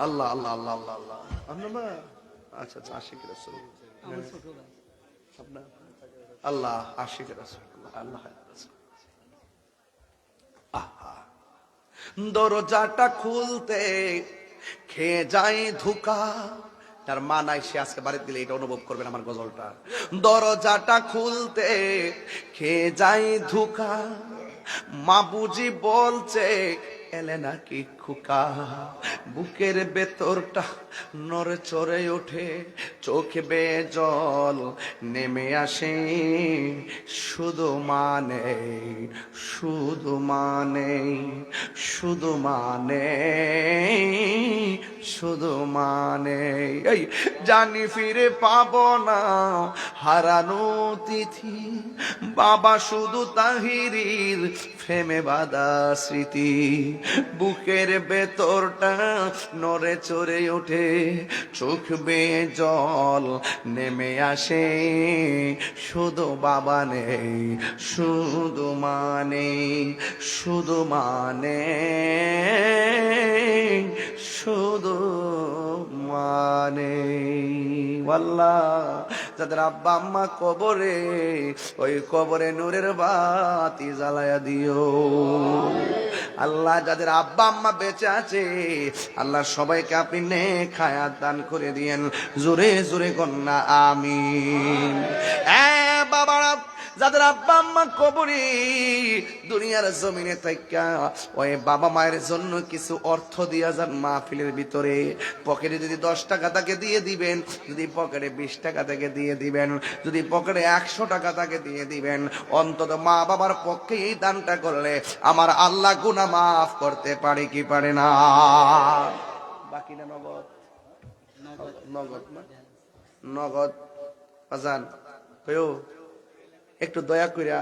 Speaker 1: আল্লাহ আল্লাহ আল্লাহ আল্লাহ আল্লাহ। আপনার মা? আচ্ছা আচ্ছা, আশিক রাসূল আপনার? আল্লাহ, আশিক রাসূল, আল্লাহ রাসূল। আহা, দরজাটা খুলতে খেয়ে যায় ধোঁকা। তার মা নাই, সে আজকে বাড়িতে গেলে এটা অনুভব করবেন আমার গজলটা। দরজাটা খুলতে খেয়ে যায় ধোঁকা, মা বুঝি বলছে এলে নাকি খুকা, বুকের ভেতরটা নড়ে চড়ে ওঠে, চোখে বেয়ে জল নেমে আসে, শুধু মানে শুধু মানে শুধু মানে শুধু মানে এই জানি ফিরে পাবো না হারানো তিথি, বাবা শুধু তাহিরির প্রেমে বাঁধা স্মৃতি, বুকের ভেতরটা নড়ে চড়ে ওঠে, চোখ বেয়ে জল নেমে আসে, শুধু বাবা নেই শুধু মানে শুধু মানে শুধু মানে। আল্লাহ যাদের আব্বা আম্মা কবরে, ওই কবরে নূরের বাতি জ্বালায়া দিও। আল্লাহ যাদের আব্বা আম্মা বেঁচে আছে, আল্লাহ সবাইকে আপনি নেক হায়াত দান করে দিয়েন, জোরে জোরে কন্যা আমিন। বাবারা যাদের আব্বা আম্মা কবরে, দুনিয়ার জমিনে থাইকা ওই বাবা মায়ের জন্য কিছু অর্থ দিয়া যান মাহফিলের ভিতরে। পকেটে যদি 10 টাকা তাকে দিয়ে দিবেন, যদি পকেটে 20 টাকা তাকে দিয়ে দিবেন, যদি পকেটে 100 টাকা তাকে দিয়ে দিবেন, অন্তত মা বাবার পক্ষে এই দানটা করলে আমার আল্লাহ গুনাহ মাফ করতে পারে কি পারে না? বাকিটা নগদ নগদ না নগদ বাজান কয়ো একটু দয়া কইরা